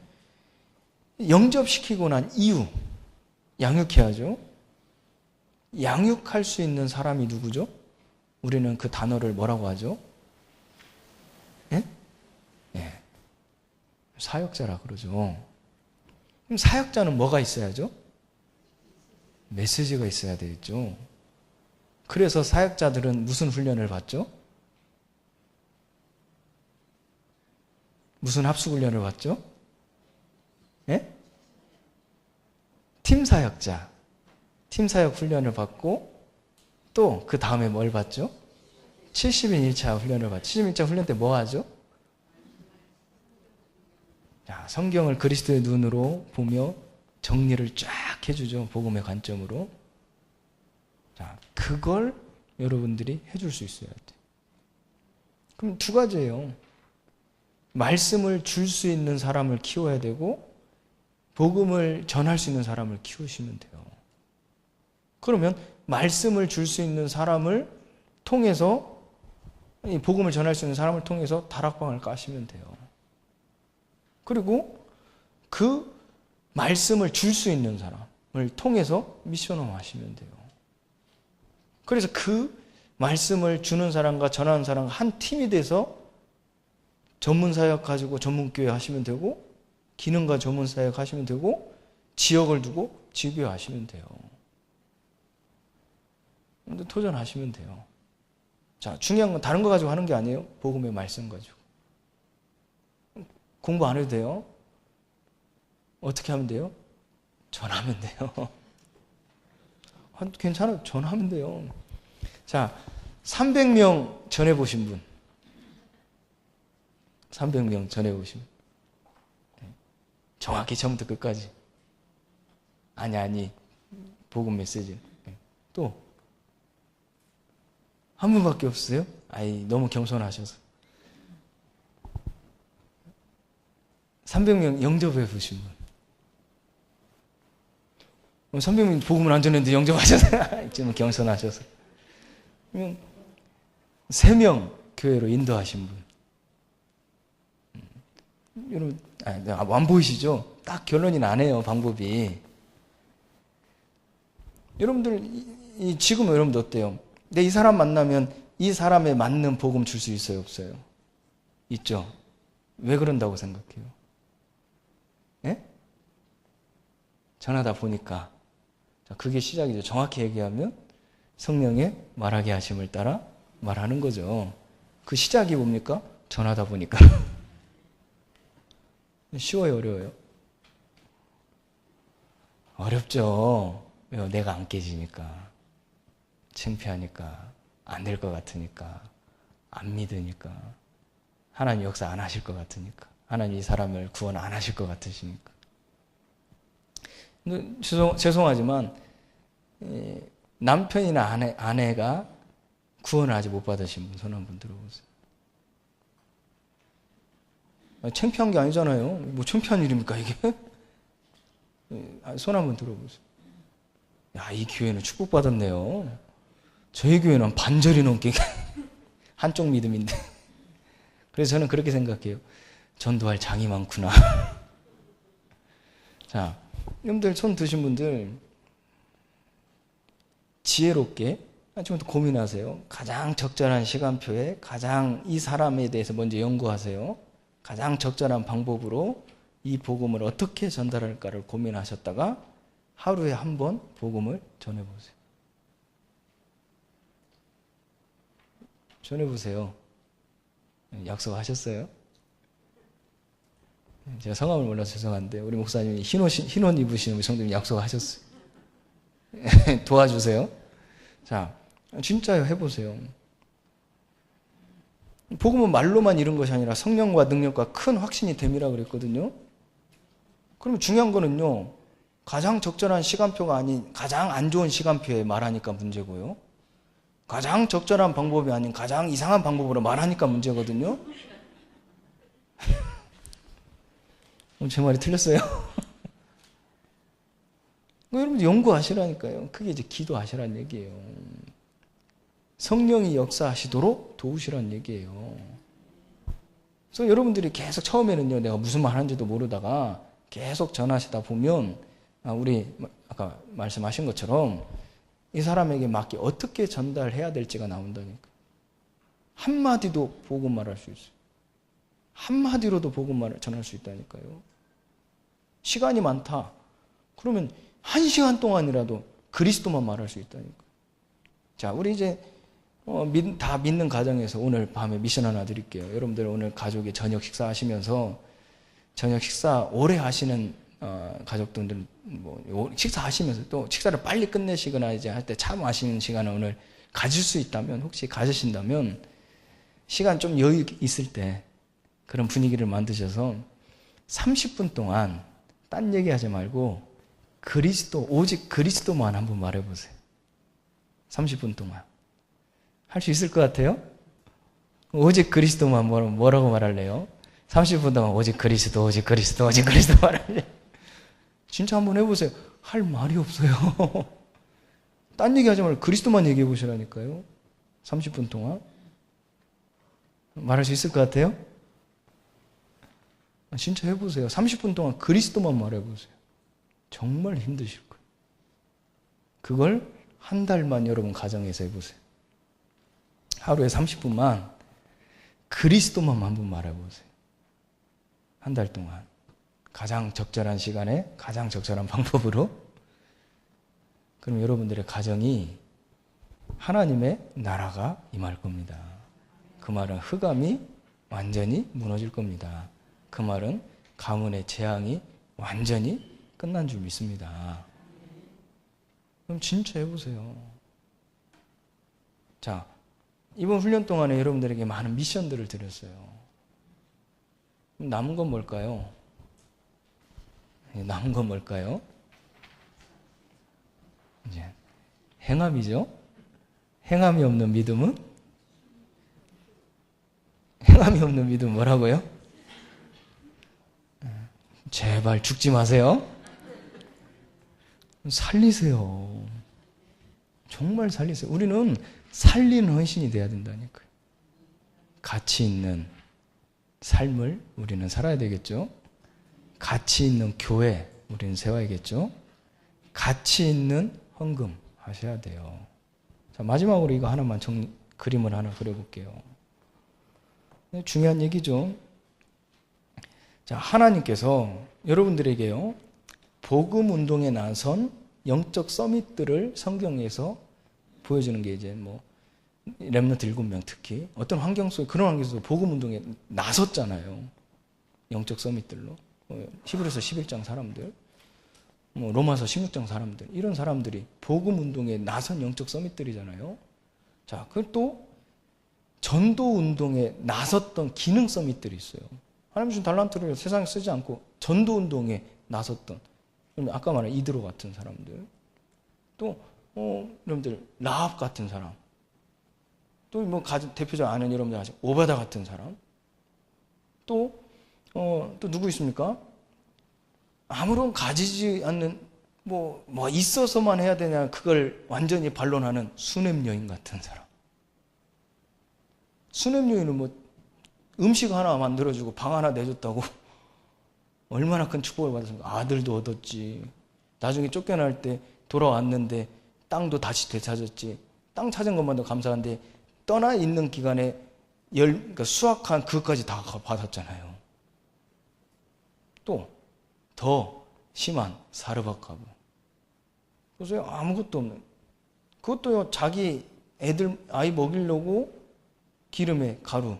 영접시키고 난 이후 양육해야죠. 양육할 수 있는 사람이 누구죠? 우리는 그 단어를 뭐라고 하죠? 예? 예. 사역자라 그러죠. 그럼 사역자는 뭐가 있어야죠? 메시지가 있어야 되겠죠. 그래서 사역자들은 무슨 훈련을 받죠? 무슨 합숙훈련을 받죠? 예? 팀사역자. 팀사역 훈련을 받고 또 그 다음에 뭘 받죠? 70인 1차 훈련을 받죠. 70인 1차 훈련 때 뭐 하죠? 자, 성경을 그리스도의 눈으로 보며 정리를 쫙 해주죠. 복음의 관점으로. 자, 그걸 여러분들이 해줄 수 있어야 돼. 그럼 두 가지예요. 말씀을 줄 수 있는 사람을 키워야 되고 복음을 전할 수 있는 사람을 키우시면 돼요. 그러면 말씀을 줄 수 있는 사람을 통해서, 이 복음을 전할 수 있는 사람을 통해서 다락방을 까시면 돼요. 그리고 그 말씀을 줄 수 있는 사람을 통해서 미션홈 하시면 돼요. 그래서 그 말씀을 주는 사람과 전하는 사람과 한 팀이 돼서 전문사역 가지고 전문교회 하시면 되고, 기능과 전문사역 하시면 되고, 지역을 두고 지교회 하시면 돼요. 근데 도전하시면 돼요. 자, 중요한 건 다른 거 가지고 하는 게 아니에요. 복음의 말씀 가지고. 공부 안 해도 돼요. 어떻게 하면 돼요? 전하면 돼요. 괜찮아요. 전하면 돼요. 자, 300명 전해보신 분. 300명 전해보신 분. 정확히 처음부터 끝까지. 아니. 복음 메시지. 또. 한 분밖에 없어요? 아이, 너무 겸손하셔서. 300명 영접해 보신 분. 300명 복음을 안 전했는데 영접하셔서. 좀 겸손하셔서. 그러면 3명 교회로 인도하신 분. 여러분, 안 보이시죠? 딱 결론이 나네요, 방법이. 여러분들, 지금 여러분들 어때요? 근데 이 사람 만나면 이 사람에 맞는 복음 줄 수 있어요, 없어요? 있죠? 왜 그런다고 생각해요? 예? 전하다 보니까. 자, 그게 시작이죠. 정확히 얘기하면 성령의 말하게 하심을 따라 말하는 거죠. 그 시작이 뭡니까? 전하다 보니까. 쉬워요, 어려워요? 어렵죠. 왜요? 내가 안 깨지니까. 창피하니까, 안 될 것 같으니까, 안 믿으니까, 하나님 역사 안 하실 것 같으니까, 하나님 이 사람을 구원 안 하실 것 같으시니까. 죄송하지만 남편이나 아내가 구원을 아직 못 받으신 분 손 한번 들어보세요. 창피한 게 아니잖아요. 뭐 창피한 일입니까 이게? 손 한번 들어보세요. 야, 이 교회는 축복받았네요. 저희 교회는 반절이 넘게 한쪽 믿음인데. 그래서 저는 그렇게 생각해요. 전도할 장이 많구나. 자, 여러분들 손 드신 분들 지혜롭게 지금부터 고민하세요. 가장 적절한 시간표에 가장 이 사람에 대해서 먼저 연구하세요. 가장 적절한 방법으로 이 복음을 어떻게 전달할까를 고민하셨다가 하루에 한 번 복음을 전해보세요. 전해보세요. 약속하셨어요? 제가 성함을 몰라서 죄송한데 우리 목사님이 흰 옷 입으시는 우리 성도님 약속하셨어요. 도와주세요. 자, 진짜요. 해보세요. 복음은 말로만 이룬 것이 아니라 성령과 능력과 큰 확신이 됨이라 그랬거든요. 그러면 중요한 거는요, 가장 적절한 시간표가 아닌 가장 안 좋은 시간표에 말하니까 문제고요, 가장 적절한 방법이 아닌 가장 이상한 방법으로 말하니까 문제거든요. 제 말이 틀렸어요? 여러분 연구하시라니까요. 그게 이제 기도하시라는 얘기예요. 성령이 역사하시도록 도우시라는 얘기예요. 그래서 여러분들이 계속 처음에는요, 내가 무슨 말 하는지도 모르다가 계속 전하시다 보면 우리 아까 말씀하신 것처럼 이 사람에게 맞게 어떻게 전달해야 될지가 나온다니까. 한마디도 복음 말할 수 있어요. 한마디로도 복음 말을 전할 수 있다니까요. 시간이 많다. 그러면 1시간 동안이라도 그리스도만 말할 수 있다니까. 자, 우리 이제 다 믿는 가정에서 오늘 밤에 미션 하나 드릴게요. 여러분들 오늘 가족이 저녁 식사하시면서 저녁 식사 오래 하시는 가족분들 뭐 식사하시면서 또 식사를 빨리 끝내시거나 이제 할 때 차 마시는 시간을 오늘 가질 수 있다면, 혹시 가지신다면 시간 좀 여유 있을 때 그런 분위기를 만드셔서 30분 동안 딴 얘기하지 말고 오직 그리스도만 한번 말해보세요. 30분 동안 할 수 있을 것 같아요? 오직 그리스도만 뭐라고 말할래요? 30분 동안 오직 그리스도, 오직 그리스도, 오직 그리스도 말하면 진짜 한번 해보세요. 할 말이 없어요. 딴 얘기하지 말고 그리스도만 얘기해 보시라니까요. 30분 동안. 말할 수 있을 것 같아요? 진짜 해보세요. 30분 동안 그리스도만 말해보세요. 정말 힘드실 거예요. 그걸 한 달만 여러분 가정에서 해보세요. 하루에 30분만 그리스도만 한 번 말해보세요. 한 달 동안. 가장 적절한 시간에 가장 적절한 방법으로. 그럼 여러분들의 가정이 하나님의 나라가 임할 겁니다. 그 말은 흑암이 완전히 무너질 겁니다. 그 말은 가문의 재앙이 완전히 끝난 줄 믿습니다. 그럼 진짜 해보세요. 자, 이번 훈련 동안에 여러분들에게 많은 미션들을 드렸어요. 남은 건 뭘까요? 남은 건 뭘까요? 이제 행함이죠. 행함이 없는 믿음은? 행함이 없는 믿음 뭐라고요? 제발 죽지 마세요. 살리세요. 정말 살리세요. 우리는 살리는 헌신이 돼야 된다니까요. 가치 있는 삶을 우리는 살아야 되겠죠. 가치 있는 교회 우리는 세워야겠죠. 가치 있는 헌금 하셔야 돼요. 자, 마지막으로 이거 하나만 그림을 하나 그려볼게요. 중요한 얘기죠. 자, 하나님께서 여러분들에게요, 복음 운동에 나선 영적 서밋들을 성경에서 보여주는 게 이제 뭐 렘넌트 7명 특히 어떤 환경 속에 그런 환경에서 복음 운동에 나섰잖아요. 영적 서밋들로. 히브리서 11장 사람들, 뭐 로마서 16장 사람들, 이런 사람들이 복음 운동에 나선 영적 서밋들이잖아요. 자, 그리고 또 전도 운동에 나섰던 기능 서밋들이 있어요. 하나님 주신 달란트를 세상에 쓰지 않고 전도 운동에 나섰던, 아까 말한 이드로 같은 사람들, 또 여러분들 라합 같은 사람, 또 뭐 대표적 아는 여러분들 아시죠? 오바다 같은 사람, 또 누구 있습니까? 아무런 가지지 않는 뭐 있어서만 해야 되냐 그걸 완전히 반론하는 수냄 여인 같은 사람. 수냄 여인은 뭐 음식 하나 만들어주고 방 하나 내줬다고 얼마나 큰 축복을 받았습니까? 아들도 얻었지. 나중에 쫓겨날 때 돌아왔는데 땅도 다시 되찾았지. 땅 찾은 것만도 감사한데 떠나 있는 기간에 그러니까 수확한 그것까지 다 받았잖아요. 또 더 심한 사르밧가부. 그래서 아무것도 없는, 그것도요 자기 아이 먹이려고 기름에 가루,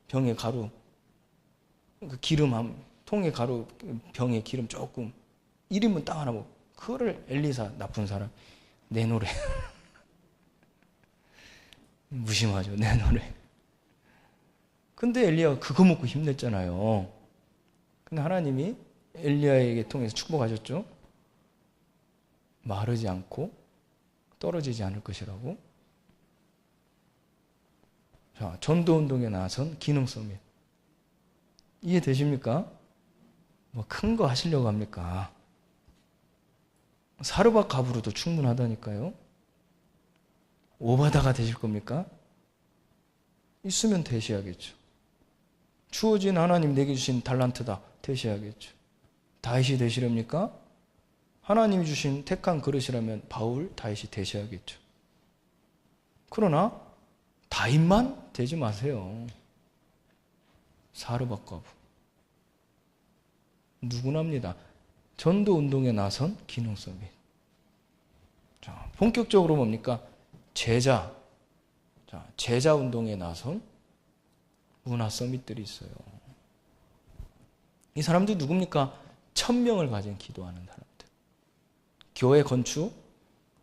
병에 가루, 그 기름 통에 가루, 병에 기름 조금, 1인분 땅 하나 먹고, 그거를 엘리사 나쁜 사람 내놓으래. 무심하죠, 내놓으래. 근데 엘리야가 그거 먹고 힘냈잖아요. 근데 하나님이 엘리야에게 통해서 축복하셨죠. 마르지 않고 떨어지지 않을 것이라고. 자, 전도운동에 나선 기능 서밋. 이해되십니까? 뭐 큰 거 하시려고 합니까? 사르밧 갑으로도 충분하다니까요. 오바다가 되실 겁니까? 있으면 되셔야겠죠. 주어진 하나님 내게 주신 달란트다 되셔야겠죠. 다윗이 되시렵니까? 하나님이 주신 택한 그릇이라면 바울, 다윗이 되셔야겠죠. 그러나 다윗만 되지 마세요. 사르밧 과부. 누구나입니다. 전도 운동에 나선 기능 서밋. 자, 본격적으로 뭡니까? 제자 운동에 나선 문화 서밋들이 있어요. 이 사람들이 누굽니까? 1000명을 가진 기도하는 사람들. 교회 건축,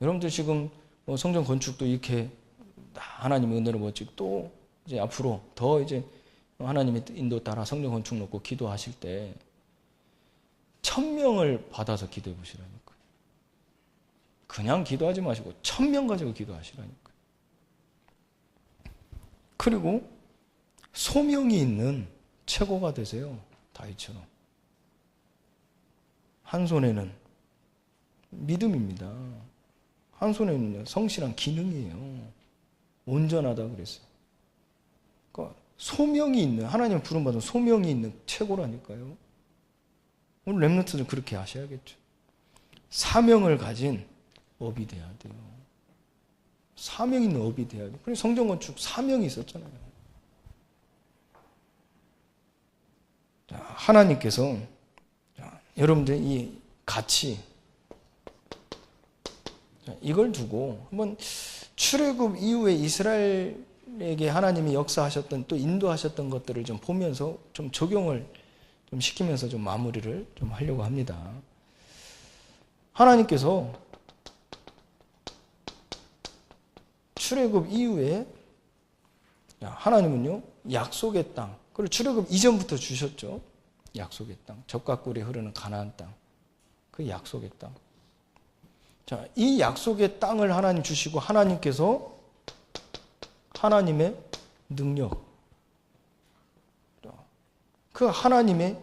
여러분들 지금 성전 건축도 이렇게 하나님의 은혜로 멋지고 또 이제 앞으로 더 이제 하나님의 인도 따라 성전 건축 놓고 기도하실 때 1000명을 받아서 기도해 보시라니까요. 그냥 기도하지 마시고 1000명 가지고 기도하시라니까요. 그리고 소명이 있는 최고가 되세요. 다윗처럼. 한 손에는 믿음입니다. 한 손에는 성실한 기능이에요. 온전하다 그랬어요. 그러니까 소명이 있는, 하나님 부름받은 소명이 있는 최고라니까요. 오늘 랩런트들 그렇게 하셔야겠죠. 사명을 가진 업이 돼야 돼요. 사명 있는 업이 돼야 돼요. 그래서 성전 건축 사명이 있었잖아요. 자, 하나님께서 여러분들 이 가치 이걸 두고 한번 출애굽 이후에 이스라엘에게 하나님이 역사하셨던 또 인도하셨던 것들을 좀 보면서 좀 적용을 좀 시키면서 좀 마무리를 좀 하려고 합니다. 하나님께서 출애굽 이후에 하나님은요 약속의 땅, 그리고 출애굽 이전부터 주셨죠. 약속의 땅, 젖과 꿀이 흐르는 가나안 땅, 그 약속의 땅. 자, 이 약속의 땅을 하나님 주시고 하나님께서 하나님의 능력, 그 하나님의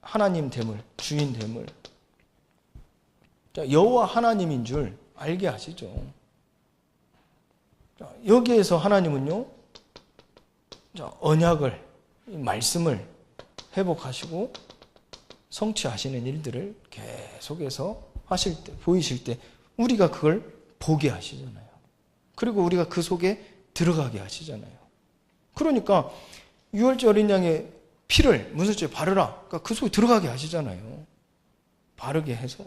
하나님됨을, 주인됨을 여호와 하나님인 줄 알게 하시죠. 자, 여기에서 하나님은요 언약을, 말씀을 회복하시고 성취하시는 일들을 계속해서 하실 때, 보이실 때 우리가 그걸 보게 하시잖아요. 그리고 우리가 그 속에 들어가게 하시잖아요. 그러니까 유월절 어린 양의 피를 문설주에 바르라. 그러니까 그 속에 들어가게 하시잖아요. 바르게 해서.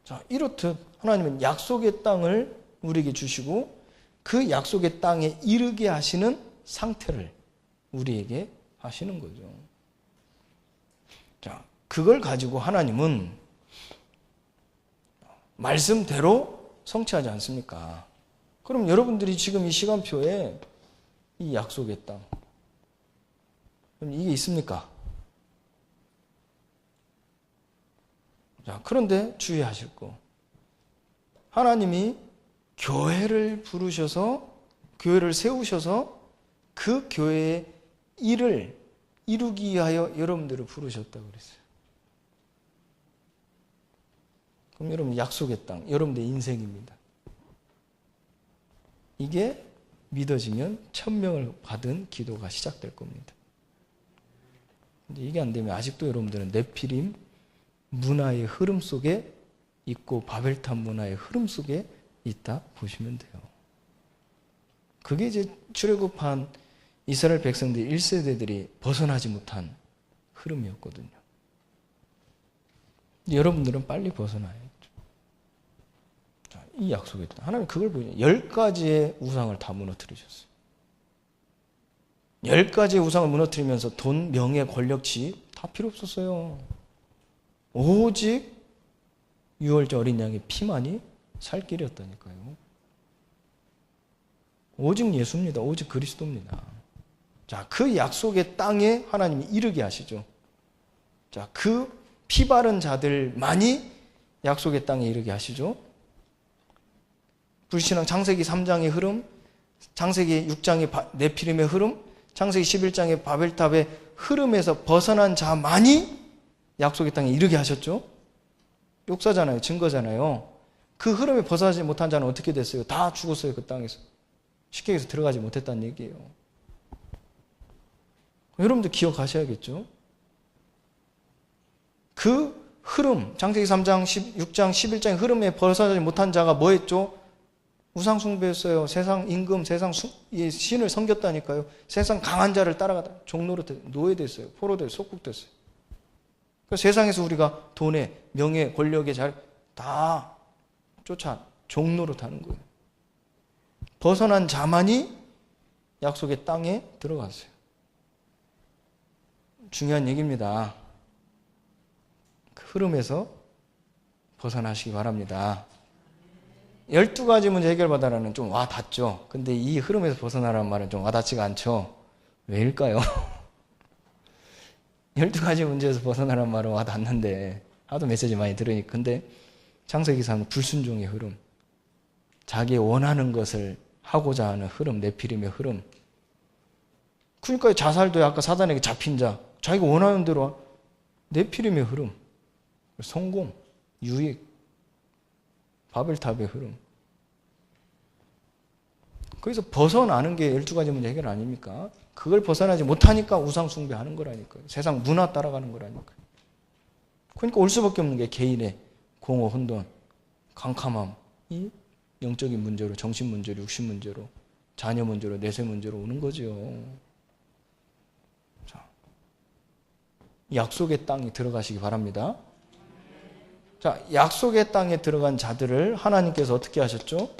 자, 이렇듯 하나님은 약속의 땅을 우리에게 주시고 그 약속의 땅에 이르게 하시는 상태를 우리에게 하시는 거죠. 자, 그걸 가지고 하나님은 말씀대로 성취하지 않습니까? 그럼 여러분들이 지금 이 시간표에 이 약속의 땅, 그럼 이게 있습니까? 자, 그런데 주의하실 거. 하나님이 교회를 부르셔서, 교회를 세우셔서 그 교회의 일을 이루기 위하여 여러분들을 부르셨다고 그랬어요. 그럼 여러분 약속의 땅, 여러분들의 인생입니다. 이게 믿어지면 천명을 받은 기도가 시작될 겁니다. 근데 이게 안 되면 아직도 여러분들은 네피림 문화의 흐름 속에 있고 바벨탑 문화의 흐름 속에 있다 보시면 돼요. 그게 이제 출애굽한 이스라엘 백성들 1세대들이 벗어나지 못한 흐름이었거든요. 여러분들은 빨리 벗어나야죠. 자, 이 약속의 땅. 하나님 그걸 보여요. 10가지의 우상을 다 무너뜨리셨어요. 10가지의 우상을 무너뜨리면서 돈, 명예, 권력, 지위 다 필요 없었어요. 오직 유월절 어린 양의 피만이 살 길이었다니까요. 오직 예수입니다. 오직 그리스도입니다. 자, 그 약속의 땅에 하나님이 이르게 하시죠. 자, 그 피 바른 자들만이 약속의 땅에 이르게 하시죠. 불신앙 창세기 3장의 흐름, 창세기 6장의 네피림의 흐름, 창세기 11장의 바벨탑의 흐름에서 벗어난 자만이 약속의 땅에 이르게 하셨죠. 역사잖아요. 증거잖아요. 그 흐름에 벗어나지 못한 자는 어떻게 됐어요? 다 죽었어요. 그 땅에서. 쉽게 해서 들어가지 못했다는 얘기예요. 여러분들 기억하셔야겠죠. 그 흐름, 창세기 3장, 6장, 11장의 흐름에 벗어나지 못한 자가 뭐 했죠? 우상 숭배했어요. 세상 임금, 세상 신을 섬겼다니까요. 세상 강한 자를 따라가다 종노릇 노예됐어요. 포로됐어요. 속국됐어요. 그러니까 세상에서 우리가 돈에, 명예, 권력에 다 쫓아 종노릇 하는 거예요. 벗어난 자만이 약속의 땅에 들어갔어요. 중요한 얘기입니다. 그 흐름에서 벗어나시기 바랍니다. 12가지 문제 해결받아라는 좀 와닿죠. 근데 이 흐름에서 벗어나라는 말은 좀 와닿지가 않죠. 왜일까요? 12가지 문제에서 벗어나라는 말은 와닿는데 하도 메시지 많이 들으니까. 근데 창세기사는 불순종의 흐름, 자기 원하는 것을 하고자 하는 흐름, 네피림의 흐름, 그러니까 자살도 아까 사단에게 잡힌 자, 자기가 원하는 대로 네피림의 흐름, 성공, 유익, 바벨탑의 흐름. 거기서 벗어나는 게 12가지 문제 해결 아닙니까? 그걸 벗어나지 못하니까 우상 숭배하는 거라니까요. 세상 문화 따라가는 거라니까요. 그러니까 올 수밖에 없는 게 개인의 공허, 혼돈, 캄캄함이 영적인 문제로, 정신 문제로, 육신 문제로, 자녀 문제로, 내세 문제로 오는 거죠. 자, 약속의 땅에 들어가시기 바랍니다. 자, 약속의 땅에 들어간 자들을 하나님께서 어떻게 하셨죠?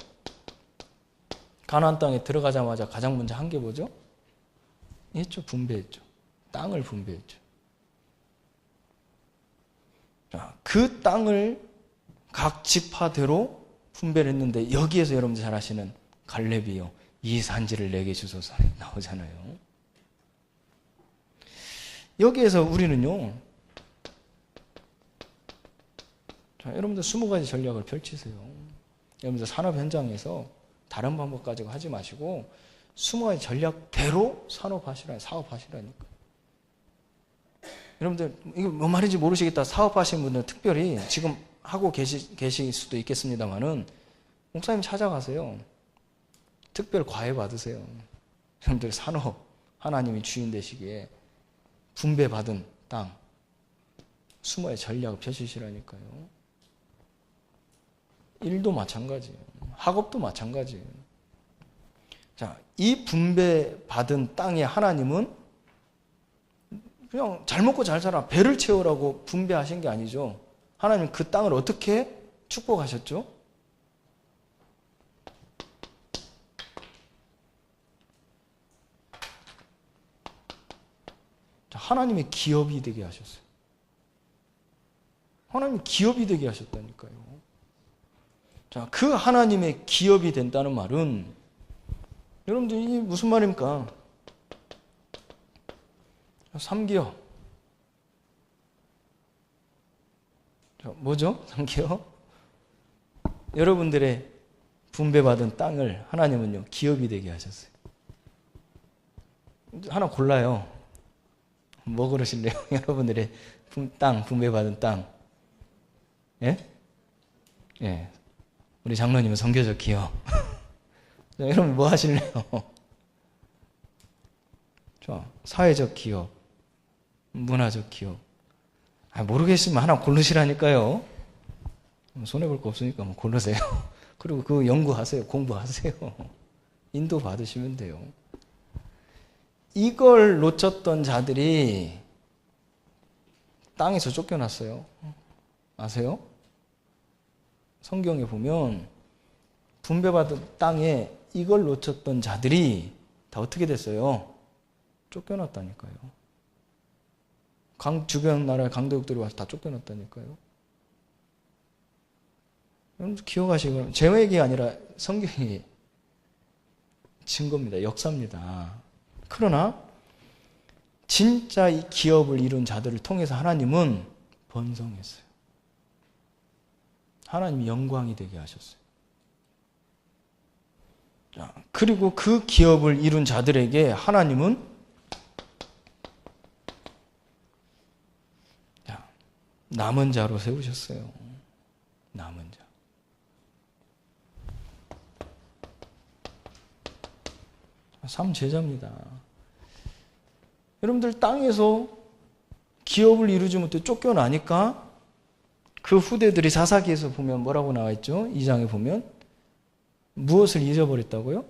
가나안 땅에 들어가자마자 가장 먼저 한 게 뭐죠? 했죠. 분배했죠. 땅을 분배했죠. 자, 그 땅을 각 지파대로 분배를 했는데 여기에서 여러분들 잘 아시는 갈렙이요. 이 산지를 내게 주소서 나오잖아요. 여기에서 우리는요. 자, 여러분들 20가지 전략을 펼치세요. 여러분들 산업 현장에서 다른 방법 가지고 하지 마시고 20가지 전략대로 사업하시라니까. 여러분들 이거 뭔 말인지 모르시겠다 사업하시는 분들은 특별히 지금 하고 계실 수도 있겠습니다만은 목사님 찾아가세요. 특별 과외 받으세요. 여러분들 산업 하나님이 주인 되시기에 분배받은 땅 20가지 전략을 펼치시라니까요. 일도 마찬가지예요. 학업도 마찬가지예요. 자, 이 분배받은 땅에 하나님은 그냥 잘 먹고 잘 살아 배를 채우라고 분배하신 게 아니죠. 하나님 그 땅을 어떻게 축복하셨죠? 자, 하나님의 기업이 되게 하셨어요. 하나님 기업이 되게 하셨다니까요. 자, 그 하나님의 기업이 된다는 말은 여러분들 이게 무슨 말입니까? 3기업. 뭐죠? 3기업? 여러분들의 분배받은 땅을 하나님은요, 기업이 되게 하셨어요. 하나 골라요. 뭐 그러실래요? 여러분들의 땅, 분배받은 땅. 예? 예. 우리 장로님은 선교적 기업. 여러분 뭐 하실래요? 좋아. 사회적 기업, 문화적 기업. 모르겠으면 하나 고르시라니까요. 손해볼 거 없으니까 뭐 고르세요. 그리고 그 연구하세요. 공부하세요. 인도 받으시면 돼요. 이걸 놓쳤던 자들이 땅에서 쫓겨났어요. 아세요? 성경에 보면 분배받은 땅에 이걸 놓쳤던 자들이 다 어떻게 됐어요? 쫓겨났다니까요. 주변 나라의 강대국들이 와서 다 쫓겨났다니까요. 여러분 기억하시기 바랍니다. 제 얘기가 아니라 성경이 증거입니다. 역사입니다. 그러나 진짜 이 기업을 이룬 자들을 통해서 하나님은 번성했어요. 하나님이 영광이 되게 하셨어요. 자, 그리고 그 기업을 이룬 자들에게 하나님은 남은 자로 세우셨어요. 남은 자. 삼제자입니다. 여러분들 땅에서 기업을 이루지 못해 쫓겨나니까 그 후대들이 사사기에서 보면 뭐라고 나와 있죠? 2장에 보면 무엇을 잊어버렸다고요?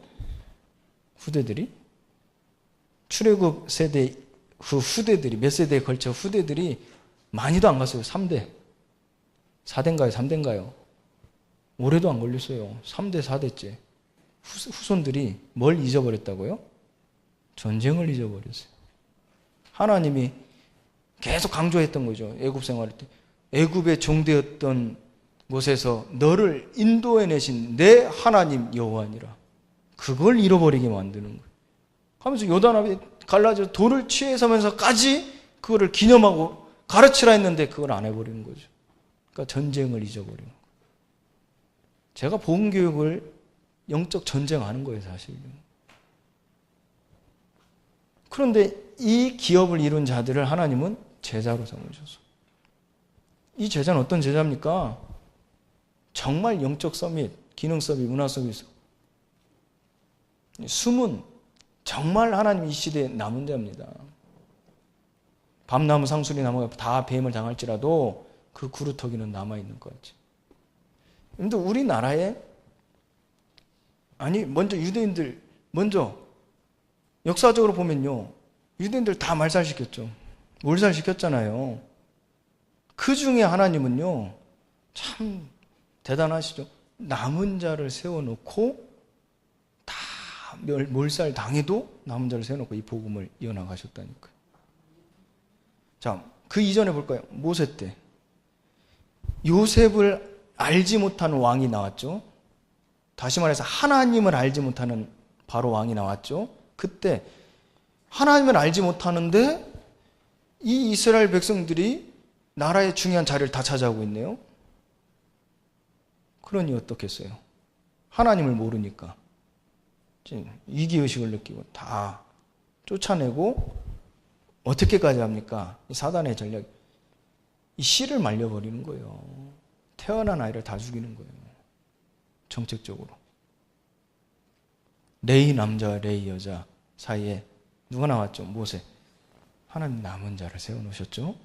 후대들이? 출애굽 세대 그 후대들이 몇 세대에 걸쳐 후대들이 많이도 안 갔어요. 3대. 4대인가요? 3대인가요? 오래도 안 걸렸어요. 3대, 4대째. 후손들이 뭘 잊어버렸다고요? 전쟁을 잊어버렸어요. 하나님이 계속 강조했던 거죠. 애굽 생활할 때. 애굽의 종되었던 곳에서 너를 인도해내신 내 하나님 여호와니라. 그걸 잃어버리게 만드는 거예요. 하면서 요단합에 갈라져 돌을 취해서면서까지 그거를 기념하고 가르치라 했는데 그걸 안 해버리는 거죠. 그러니까 전쟁을 잊어버리는 거예요. 제가 복음교육을 영적 전쟁하는 거예요, 사실은. 그런데 이 기업을 이룬 자들을 하나님은 제자로 삼으셔서, 이 제자는 어떤 제자입니까? 정말 영적 서밋, 기능 서밋, 문화 서밋, 숨은 정말 하나님 이 시대에 남은 자입니다. 밤나무 상수리 나무가 다 뱀을 당할지라도 그 구루터기는 남아있는 것 같지. 그런데 우리나라에, 아니 먼저 유대인들, 먼저 역사적으로 보면요, 유대인들 다 말살시켰죠. 몰살시켰잖아요. 그 중에 하나님은요, 참 대단하시죠. 남은 자를 세워놓고, 다 몰살 당해도 남은 자를 세워놓고 이 복음을 이어나가셨다니까요. 자, 그 이전에 볼까요? 모세 때 요셉을 알지 못하는 왕이 나왔죠. 다시 말해서 하나님을 알지 못하는 바로 왕이 나왔죠. 그때 하나님을 알지 못하는데 이 이스라엘 백성들이 나라의 중요한 자리를 다 차지하고 있네요. 그러니 어떻겠어요? 하나님을 모르니까 위기의식을 느끼고 다 쫓아내고, 어떻게까지 합니까? 이 사단의 전략, 이 씨를 말려버리는 거예요. 태어난 아이를 다 죽이는 거예요. 정책적으로. 레위 남자와 레위 여자 사이에 누가 나왔죠? 모세. 하나님 남은 자를 세워놓으셨죠.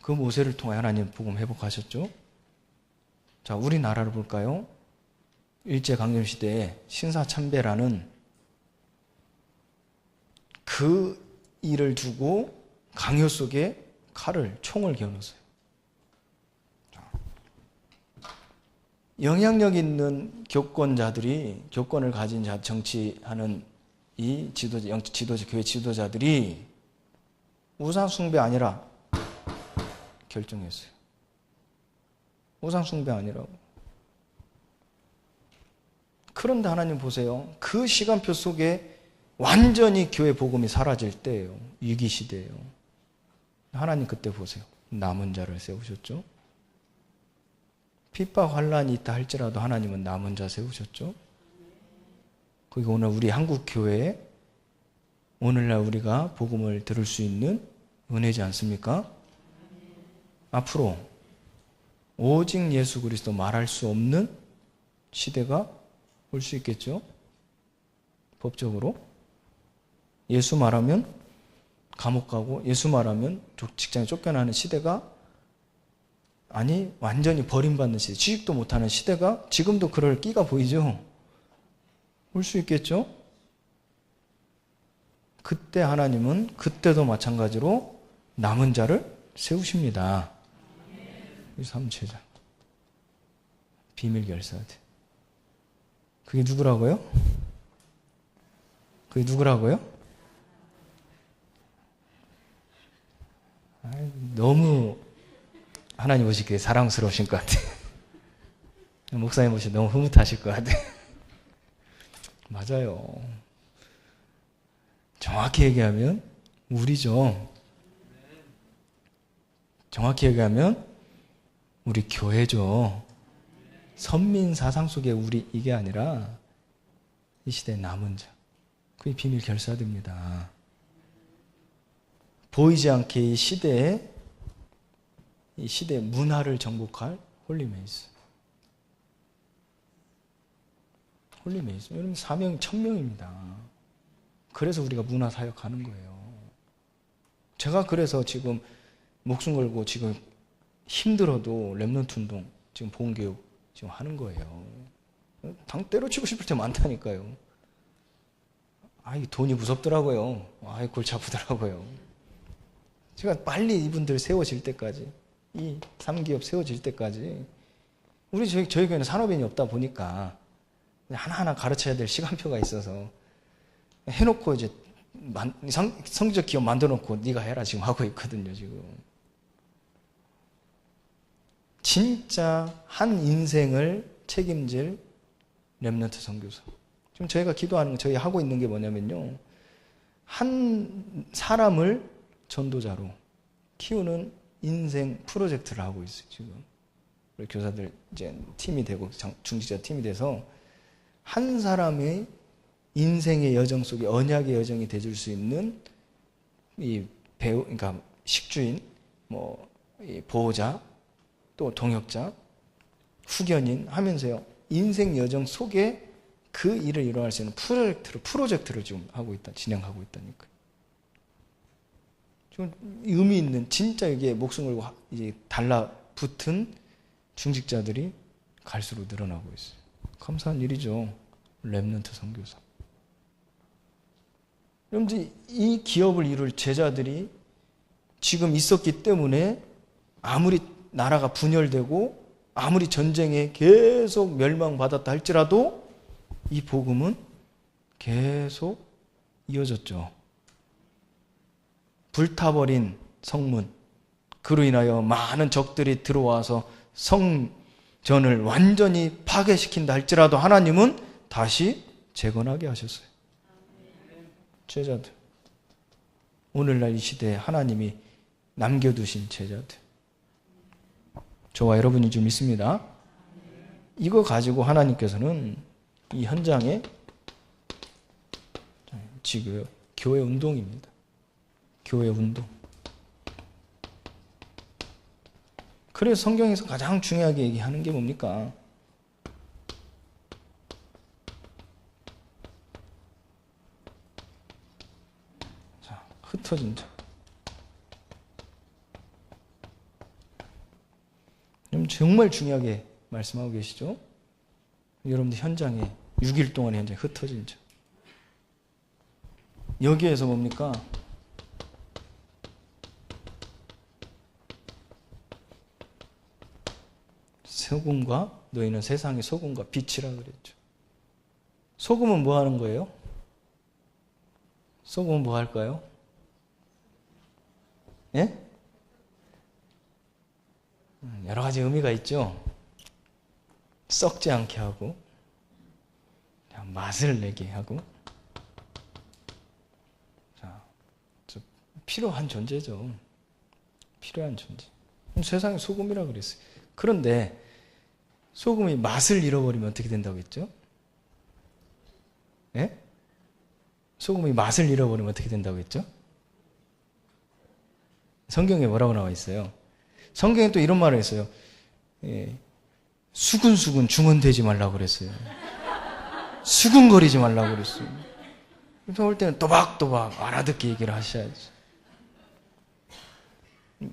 그 모세를 통해 하나님 복음 회복하셨죠. 자, 우리나라를 볼까요? 일제강점시대에 신사참배라는 그 일을 두고 강요 속에 총을 겨눴어요. 영향력 있는 교권자들이, 교권을 가진 자, 정치하는 이 교회 지도자들이 우상숭배 아니라 결정했어요. 우상숭배 아니라고. 그런데 하나님 보세요. 그 시간표 속에 완전히 교회 복음이 사라질 때예요. 위기시대예요. 하나님 그때 보세요. 남은 자를 세우셨죠. 핍박 환란이 있다 할지라도 하나님은 남은 자 세우셨죠. 그게 오늘 우리 한국교회에 오늘날 우리가 복음을 들을 수 있는 은혜지 않습니까? 앞으로 오직 예수 그리스도 말할 수 없는 시대가 올 수 있겠죠. 법적으로 예수 말하면 감옥 가고, 예수 말하면 직장에 쫓겨나는 시대가, 아니 완전히 버림받는 시대, 취직도 못하는 시대가 지금도 그럴 끼가 보이죠. 올 수 있겠죠. 그때 하나님은 그때도 마찬가지로 남은 자를 세우십니다. 이 삼체자 비밀 결사들. 그게 누구라고요? 그게 누구라고요? 너무 하나님 보시기에 사랑스러우신 것 같아요. 목사님 보시기 너무 흐뭇하실 것 같아요. 맞아요. 정확히 얘기하면 우리죠. 정확히 얘기하면 우리 교회죠. 선민 사상 속에 우리, 이게 아니라 이 시대의 남은 자. 그게 비밀 결사됩니다. 보이지 않게 이 시대의 문화를 정복할 홀리메이스. 홀리메이스. 여러분 사명이 1000명입니다. 그래서 우리가 문화 사역하는 거예요. 제가 그래서 지금 목숨 걸고 지금 힘들어도 렘넌트 운동, 지금 보험교육 지금 하는 거예요. 때려치고 싶을 때 많다니까요. 이 돈이 무섭더라고요. 골치 아프더라고요. 제가 빨리 이분들 세워질 때까지, 이 3기업 세워질 때까지, 저희 교회는 산업인이 없다 보니까 하나하나 가르쳐야 될 시간표가 있어서 해놓고 이제 성적 기업 만들어놓고 네가 해라 지금 하고 있거든요. 지금 진짜 한 인생을 책임질 렘넌트 선교사. 지금 저희가 기도하는 거, 저희 하고 있는 게 뭐냐면요, 한 사람을 전도자로 키우는 인생 프로젝트를 하고 있어요. 지금 우리 교사들 이제 팀이 되고 중직자 팀이 돼서 한 사람의 인생의 여정 속에 언약의 여정이 되줄 수 있는 이 배우, 그러니까 식주인, 이 보호자, 또 동역자, 후견인 하면서요. 인생 여정 속에 그 일을 이뤄낼 수 있는 프로젝트를 지금 진행하고 있다니까요. 좀 의미 있는, 진짜 이게 목숨 걸고 이제 달라붙은 중직자들이 갈수록 늘어나고 있어요. 감사한 일이죠. 렘넌트 선교사. 여러분들, 이 기업을 이룰 제자들이 지금 있었기 때문에 아무리 나라가 분열되고 아무리 전쟁에 계속 멸망받았다 할지라도 이 복음은 계속 이어졌죠. 불타버린 성문, 그로 인하여 많은 적들이 들어와서 성전을 완전히 파괴시킨다 할지라도 하나님은 다시 재건하게 하셨어요. 제자들, 오늘날 이 시대에 하나님이 남겨두신 제자들, 저와 여러분이 좀 있습니다. 이거 가지고 하나님께서는 이 현장에 지금 교회 운동입니다. 교회 운동. 그래서 성경에서 가장 중요하게 얘기하는 게 뭡니까? 자, 흩어진 자. 정말 중요하게 말씀하고 계시죠? 여러분들 현장에 6일 동안 현장에 흩어진 자. 여기에서 뭡니까? 소금과 너희는 세상의 소금과 빛이라 그랬죠. 소금은 뭐 하는 거예요? 소금은 뭐 할까요? 예? 여러 가지 의미가 있죠. 썩지 않게 하고, 맛을 내게 하고, 자, 필요한 존재죠. 필요한 존재. 세상의 소금이라 그랬어요. 그런데 소금이 맛을 잃어버리면 어떻게 된다고 했죠? 예? 소금이 맛을 잃어버리면 어떻게 된다고 했죠? 성경에 뭐라고 나와 있어요? 성경에 또 이런 말을 했어요. 예, 수근수근 중언대지 말라고 그랬어요. 수근거리지 말라고 그랬어요. 그래서 볼 때는 또박또박 알아듣게 얘기를 하셔야지.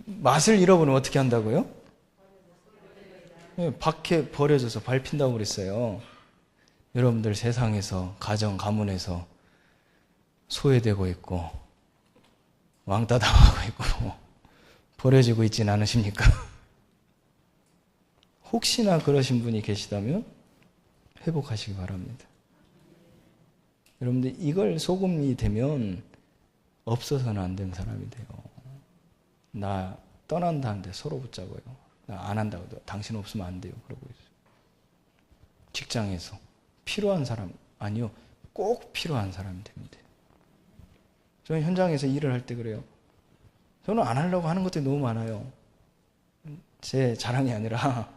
맛을 잃어버리면 어떻게 한다고요? 예, 밖에 버려져서 밟힌다고 그랬어요. 여러분들 세상에서, 가정, 가문에서 소외되고 있고 왕따 당하고 있고 버려지고 있진 않으십니까? 혹시나 그러신 분이 계시다면 회복하시기 바랍니다. 여러분들 이걸 소금이 되면 없어서는 안 되는 사람이 돼요. 나 떠난다는데 서로 붙잡아요. 나 안 한다고 당신 없으면 안 돼요. 그러고 있어요. 직장에서 필요한 사람, 아니요, 꼭 필요한 사람이 됩니다. 저는 현장에서 일을 할 때 그래요. 저는 안 하려고 하는 것들이 너무 많아요. 제 자랑이 아니라.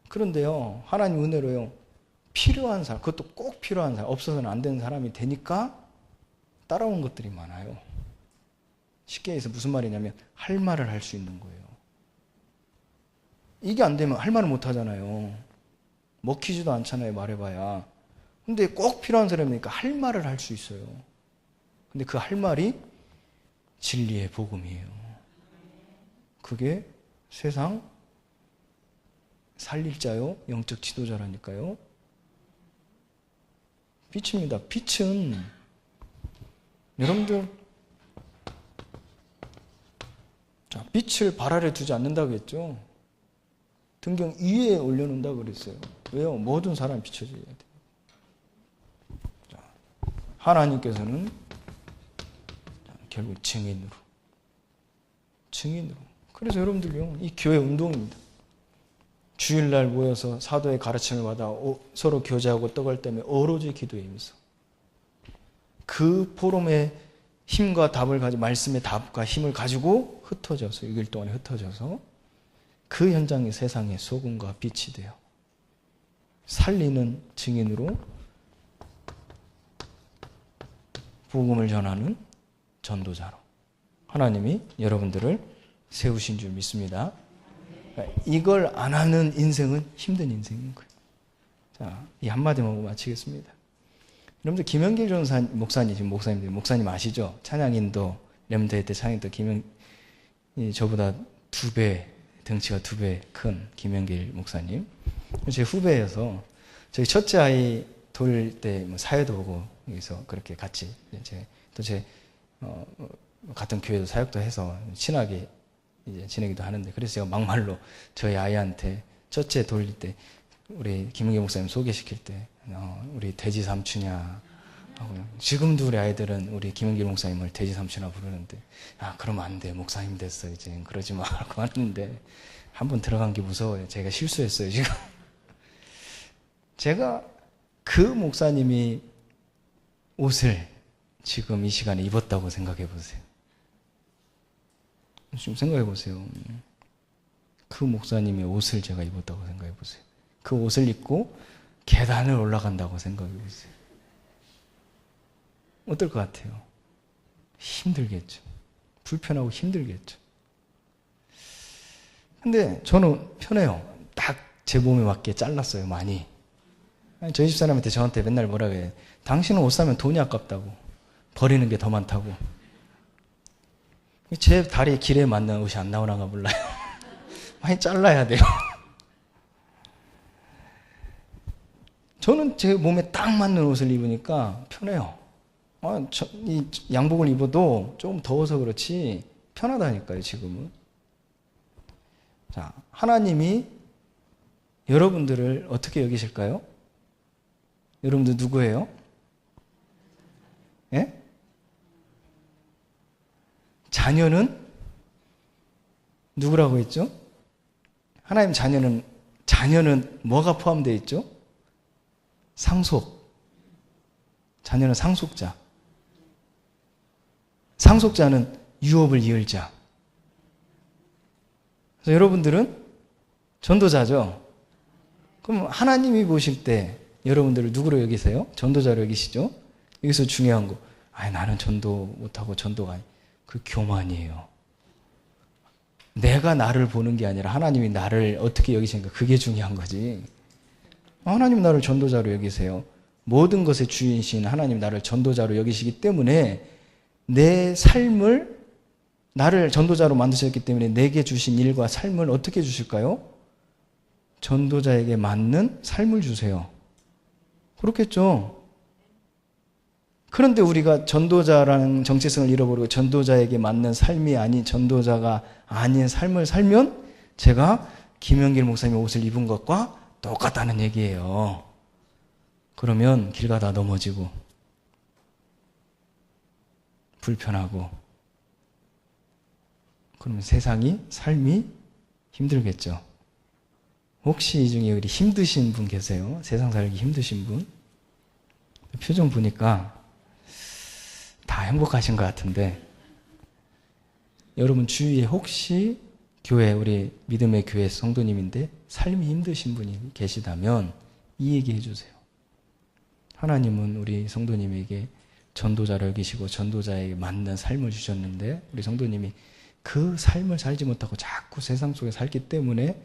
그런데요, 하나님 은혜로요, 필요한 사람, 그것도 꼭 필요한 사람, 없어서는 안 되는 사람이 되니까 따라온 것들이 많아요. 쉽게 해서 무슨 말이냐면 할 말을 할 수 있는 거예요. 이게 안 되면 할 말을 못 하잖아요. 먹히지도 않잖아요, 말해봐야. 근데 꼭 필요한 사람이니까 할 말을 할 수 있어요. 근데 그 할 말이 진리의 복음이에요. 그게 세상 살릴 자요, 영적 지도자라니까요. 빛입니다. 빛은 여러분들, 자, 빛을 발 아래 두지 않는다고 했죠. 등경 위에 올려놓는다고 그랬어요. 왜요? 모든 사람이 비춰져야 돼요. 자, 하나님께서는 결국 증인으로. 그래서 여러분들요, 이 교회 운동입니다. 주일날 모여서 사도의 가르침을 받아 서로 교제하고 떡을 떼며 오로지 기도에 임해서 그 포럼의 힘과 답을 가지고, 말씀의 답과 힘을 가지고 흩어져서 6일 동안에 흩어져서 그 현장이 세상의 소금과 빛이 되어 살리는 증인으로 복음을 전하는 전도자로 하나님이 여러분들을 세우신 줄 믿습니다. 이걸 안 하는 인생은 힘든 인생인 거예요. 자, 이 한마디만 보고 마치겠습니다. 여러분들 김영길 목사님, 지금 목사님 아시죠? 찬양인도, 렘드회 때 찬양인도 저보다 2배, 덩치가 2배 큰 김영길 목사님. 제 후배여서 저희 첫째 아이 돌 때 사회도 보고 여기서 그렇게 같이 같은 교회도 사역도 해서 친하게 이제 지내기도 하는데, 그래서 제가 막말로 저희 아이한테 첫째 돌릴 때 우리 김은기 목사님 소개시킬 때 우리 돼지 삼촌이야 하고요. 지금도 우리 아이들은 우리 김은기 목사님을 돼지 삼촌이라 부르는데, 그러면 안 돼, 목사님 됐어 이제 그러지 말고 하는데, 한번 들어간 게 무서워요. 제가 실수했어요 지금. 제가 그 목사님이 옷을 지금 이 시간에 입었다고 생각해 보세요. 좀 생각해 보세요. 그 목사님의 옷을 제가 입었다고 생각해 보세요. 그 옷을 입고 계단을 올라간다고 생각해 보세요. 어떨 것 같아요? 힘들겠죠. 불편하고 힘들겠죠. 근데 저는 편해요. 딱 제 몸에 맞게 잘랐어요, 많이. 저희 집사람한테 저한테 맨날 뭐라 그래요? 당신은 옷 사면 돈이 아깝다고. 버리는 게 더 많다고. 제 다리 길에 맞는 옷이 안 나오나가 몰라요. 많이 잘라야 돼요. 저는 제 몸에 딱 맞는 옷을 입으니까 편해요. 이 양복을 입어도 조금 더워서 그렇지 편하다니까요, 지금은. 자, 하나님이 여러분들을 어떻게 여기실까요? 여러분들 누구예요? 예? 자녀는 누구라고 했죠? 하나님 자녀는 뭐가 포함되어 있죠? 상속. 자녀는 상속자. 상속자는 유업을 이을 자. 그래서 여러분들은 전도자죠? 그럼 하나님이 보실 때 여러분들을 누구로 여기세요? 전도자로 여기시죠? 여기서 중요한 거. 나는 전도 못하고 전도가 아니. 그 교만이에요. 내가 나를 보는 게 아니라 하나님이 나를 어떻게 여기시는가, 그게 중요한 거지. 하나님 나를 전도자로 여기세요. 모든 것의 주인이신 하나님 나를 전도자로 여기시기 때문에 내 삶을, 나를 전도자로 만드셨기 때문에 내게 주신 일과 삶을 어떻게 주실까요? 전도자에게 맞는 삶을 주세요. 그렇겠죠? 그런데 우리가 전도자라는 정체성을 잃어버리고 전도자에게 맞는 삶이 아닌, 전도자가 아닌 삶을 살면 제가 김영길 목사님의 옷을 입은 것과 똑같다는 얘기예요. 그러면 길 가다 넘어지고 불편하고, 그러면 삶이 힘들겠죠. 혹시 이 중에 우리 힘드신 분 계세요? 세상 살기 힘드신 분? 표정 보니까 다 행복하신 것 같은데, 여러분 주위에 혹시 우리 믿음의 교회 성도님인데 삶이 힘드신 분이 계시다면 이 얘기 해주세요. 하나님은 우리 성도님에게 전도자를 여기시고 전도자에게 맞는 삶을 주셨는데, 우리 성도님이 그 삶을 살지 못하고 자꾸 세상 속에 살기 때문에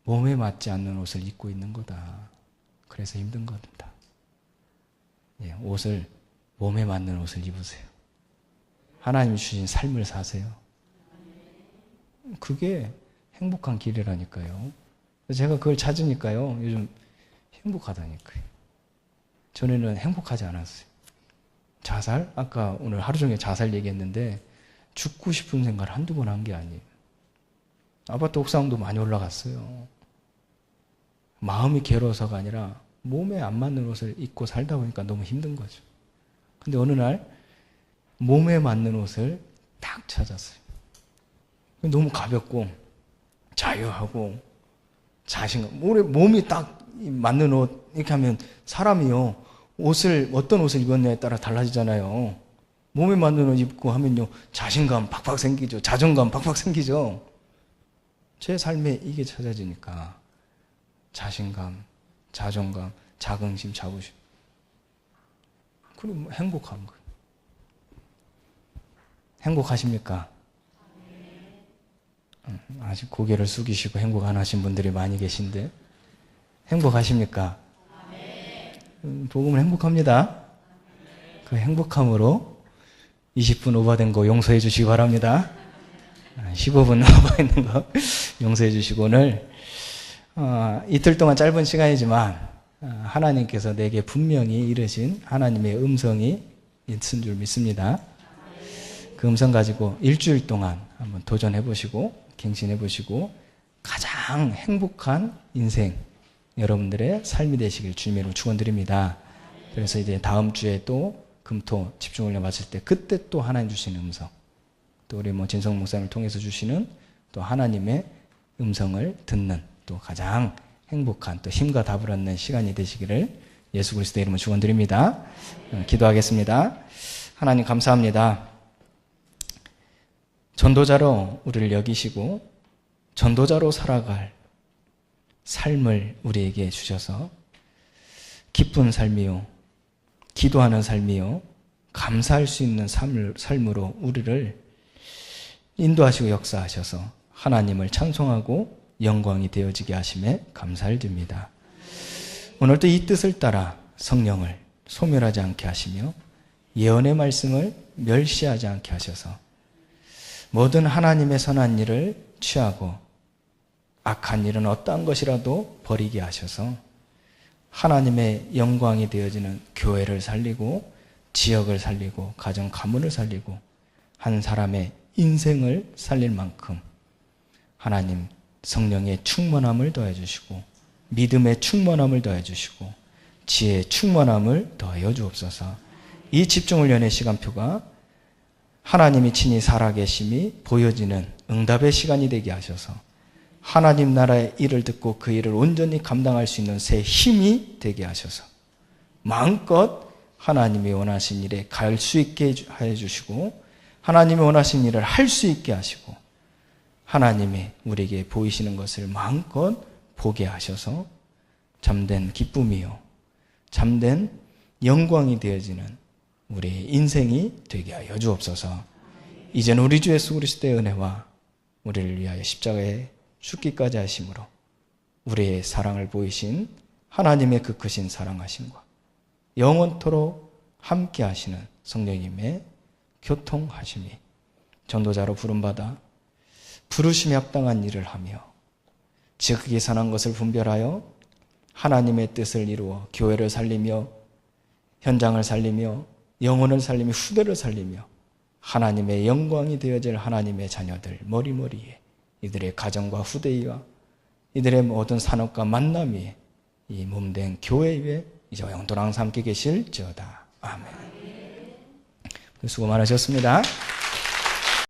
몸에 맞지 않는 옷을 입고 있는 거다. 그래서 힘든 겁니다. 옷을, 몸에 맞는 옷을 입으세요. 하나님이 주신 삶을 사세요. 그게 행복한 길이라니까요. 제가 그걸 찾으니까요, 요즘 행복하다니까요. 전에는 행복하지 않았어요. 자살? 아까 오늘 하루 종일 자살 얘기했는데 죽고 싶은 생각을 한두 번 한 게 아니에요. 아파트 옥상도 많이 올라갔어요. 마음이 괴로워서가 아니라 몸에 안 맞는 옷을 입고 살다 보니까 너무 힘든 거죠. 근데 어느 날 몸에 맞는 옷을 딱 찾았어요. 너무 가볍고 자유하고 자신감. 몸이 딱 맞는 옷 이렇게 하면 사람이요, 어떤 옷을 입었냐에 따라 달라지잖아요. 몸에 맞는 옷 입고 하면요, 자신감 팍팍 생기죠. 자존감 팍팍 생기죠. 제 삶에 이게 찾아지니까 자신감, 자존감, 자긍심, 자부심, 그리고 행복한 거예요. 행복하십니까? 아직 고개를 숙이시고 행복 안 하신 분들이 많이 계신데 행복하십니까? 복음은 행복합니다. 그 행복함으로 20분 오버된 거 용서해 주시기 바랍니다. 15분 오버 있는 거 용서해 주시고 오늘 이틀 동안 짧은 시간이지만 하나님께서 내게 분명히 이르신 하나님의 음성이 있은 줄 믿습니다. 그 음성 가지고 일주일 동안 한번 도전해 보시고 갱신해 보시고 가장 행복한 인생 여러분들의 삶이 되시길 주님으로 축원드립니다. 그래서 이제 다음 주에 또 금토 집중훈련 마칠 때 그때 또 하나님 주시는 음성 또 우리 진성 목사님을 통해서 주시는 또 하나님의 음성을 듣는 또 가장 행복한 또 힘과 답을 얻는 시간이 되시기를 예수 그리스도의 이름으로 축원드립니다. 기도하겠습니다. 하나님 감사합니다. 전도자로 우리를 여기시고 전도자로 살아갈 삶을 우리에게 주셔서 기쁜 삶이요 기도하는 삶이요 감사할 수 있는 삶으로 우리를 인도하시고 역사하셔서 하나님을 찬송하고 영광이 되어지게 하심에 감사를 드립니다. 오늘도 이 뜻을 따라 성령을 소멸하지 않게 하시며 예언의 말씀을 멸시하지 않게 하셔서 모든 하나님의 선한 일을 취하고 악한 일은 어떠한 것이라도 버리게 하셔서 하나님의 영광이 되어지는 교회를 살리고 지역을 살리고 가정 가문을 살리고 한 사람의 인생을 살릴 만큼 하나님 성령의 충만함을 더해 주시고 믿음의 충만함을 더해 주시고 지혜의 충만함을 더하여 주옵소서. 이 집중훈련의 시간표가 하나님이 친히 살아계심이 보여지는 응답의 시간이 되게 하셔서 하나님 나라의 일을 듣고 그 일을 온전히 감당할 수 있는 새 힘이 되게 하셔서 마음껏 하나님이 원하신 일에 갈 수 있게 해 주시고 하나님이 원하신 일을 할 수 있게 하시고 하나님이 우리에게 보이시는 것을 마음껏 보게 하셔서 참된 기쁨이요 참된 영광이 되어지는 우리의 인생이 되게 하여 주옵소서. 이제는 우리 주 예수 그리스도의 은혜와 우리를 위하여 십자가에 죽기까지 하심으로 우리의 사랑을 보이신 하나님의 그 크신 사랑하심과 영원토록 함께 하시는 성령님의 교통하심이 전도자로 부름받아 부르심에 합당한 일을 하며 지극히 선한 것을 분별하여 하나님의 뜻을 이루어 교회를 살리며 현장을 살리며 영혼을 살리며 후대를 살리며 하나님의 영광이 되어질 하나님의 자녀들 머리머리에 이들의 가정과 후대와 이들의 모든 산업과 만남 위에 이 몸된 교회 위에 이제와 영원토록 항상 함께 계실지어다. 아멘. 수고 많으셨습니다.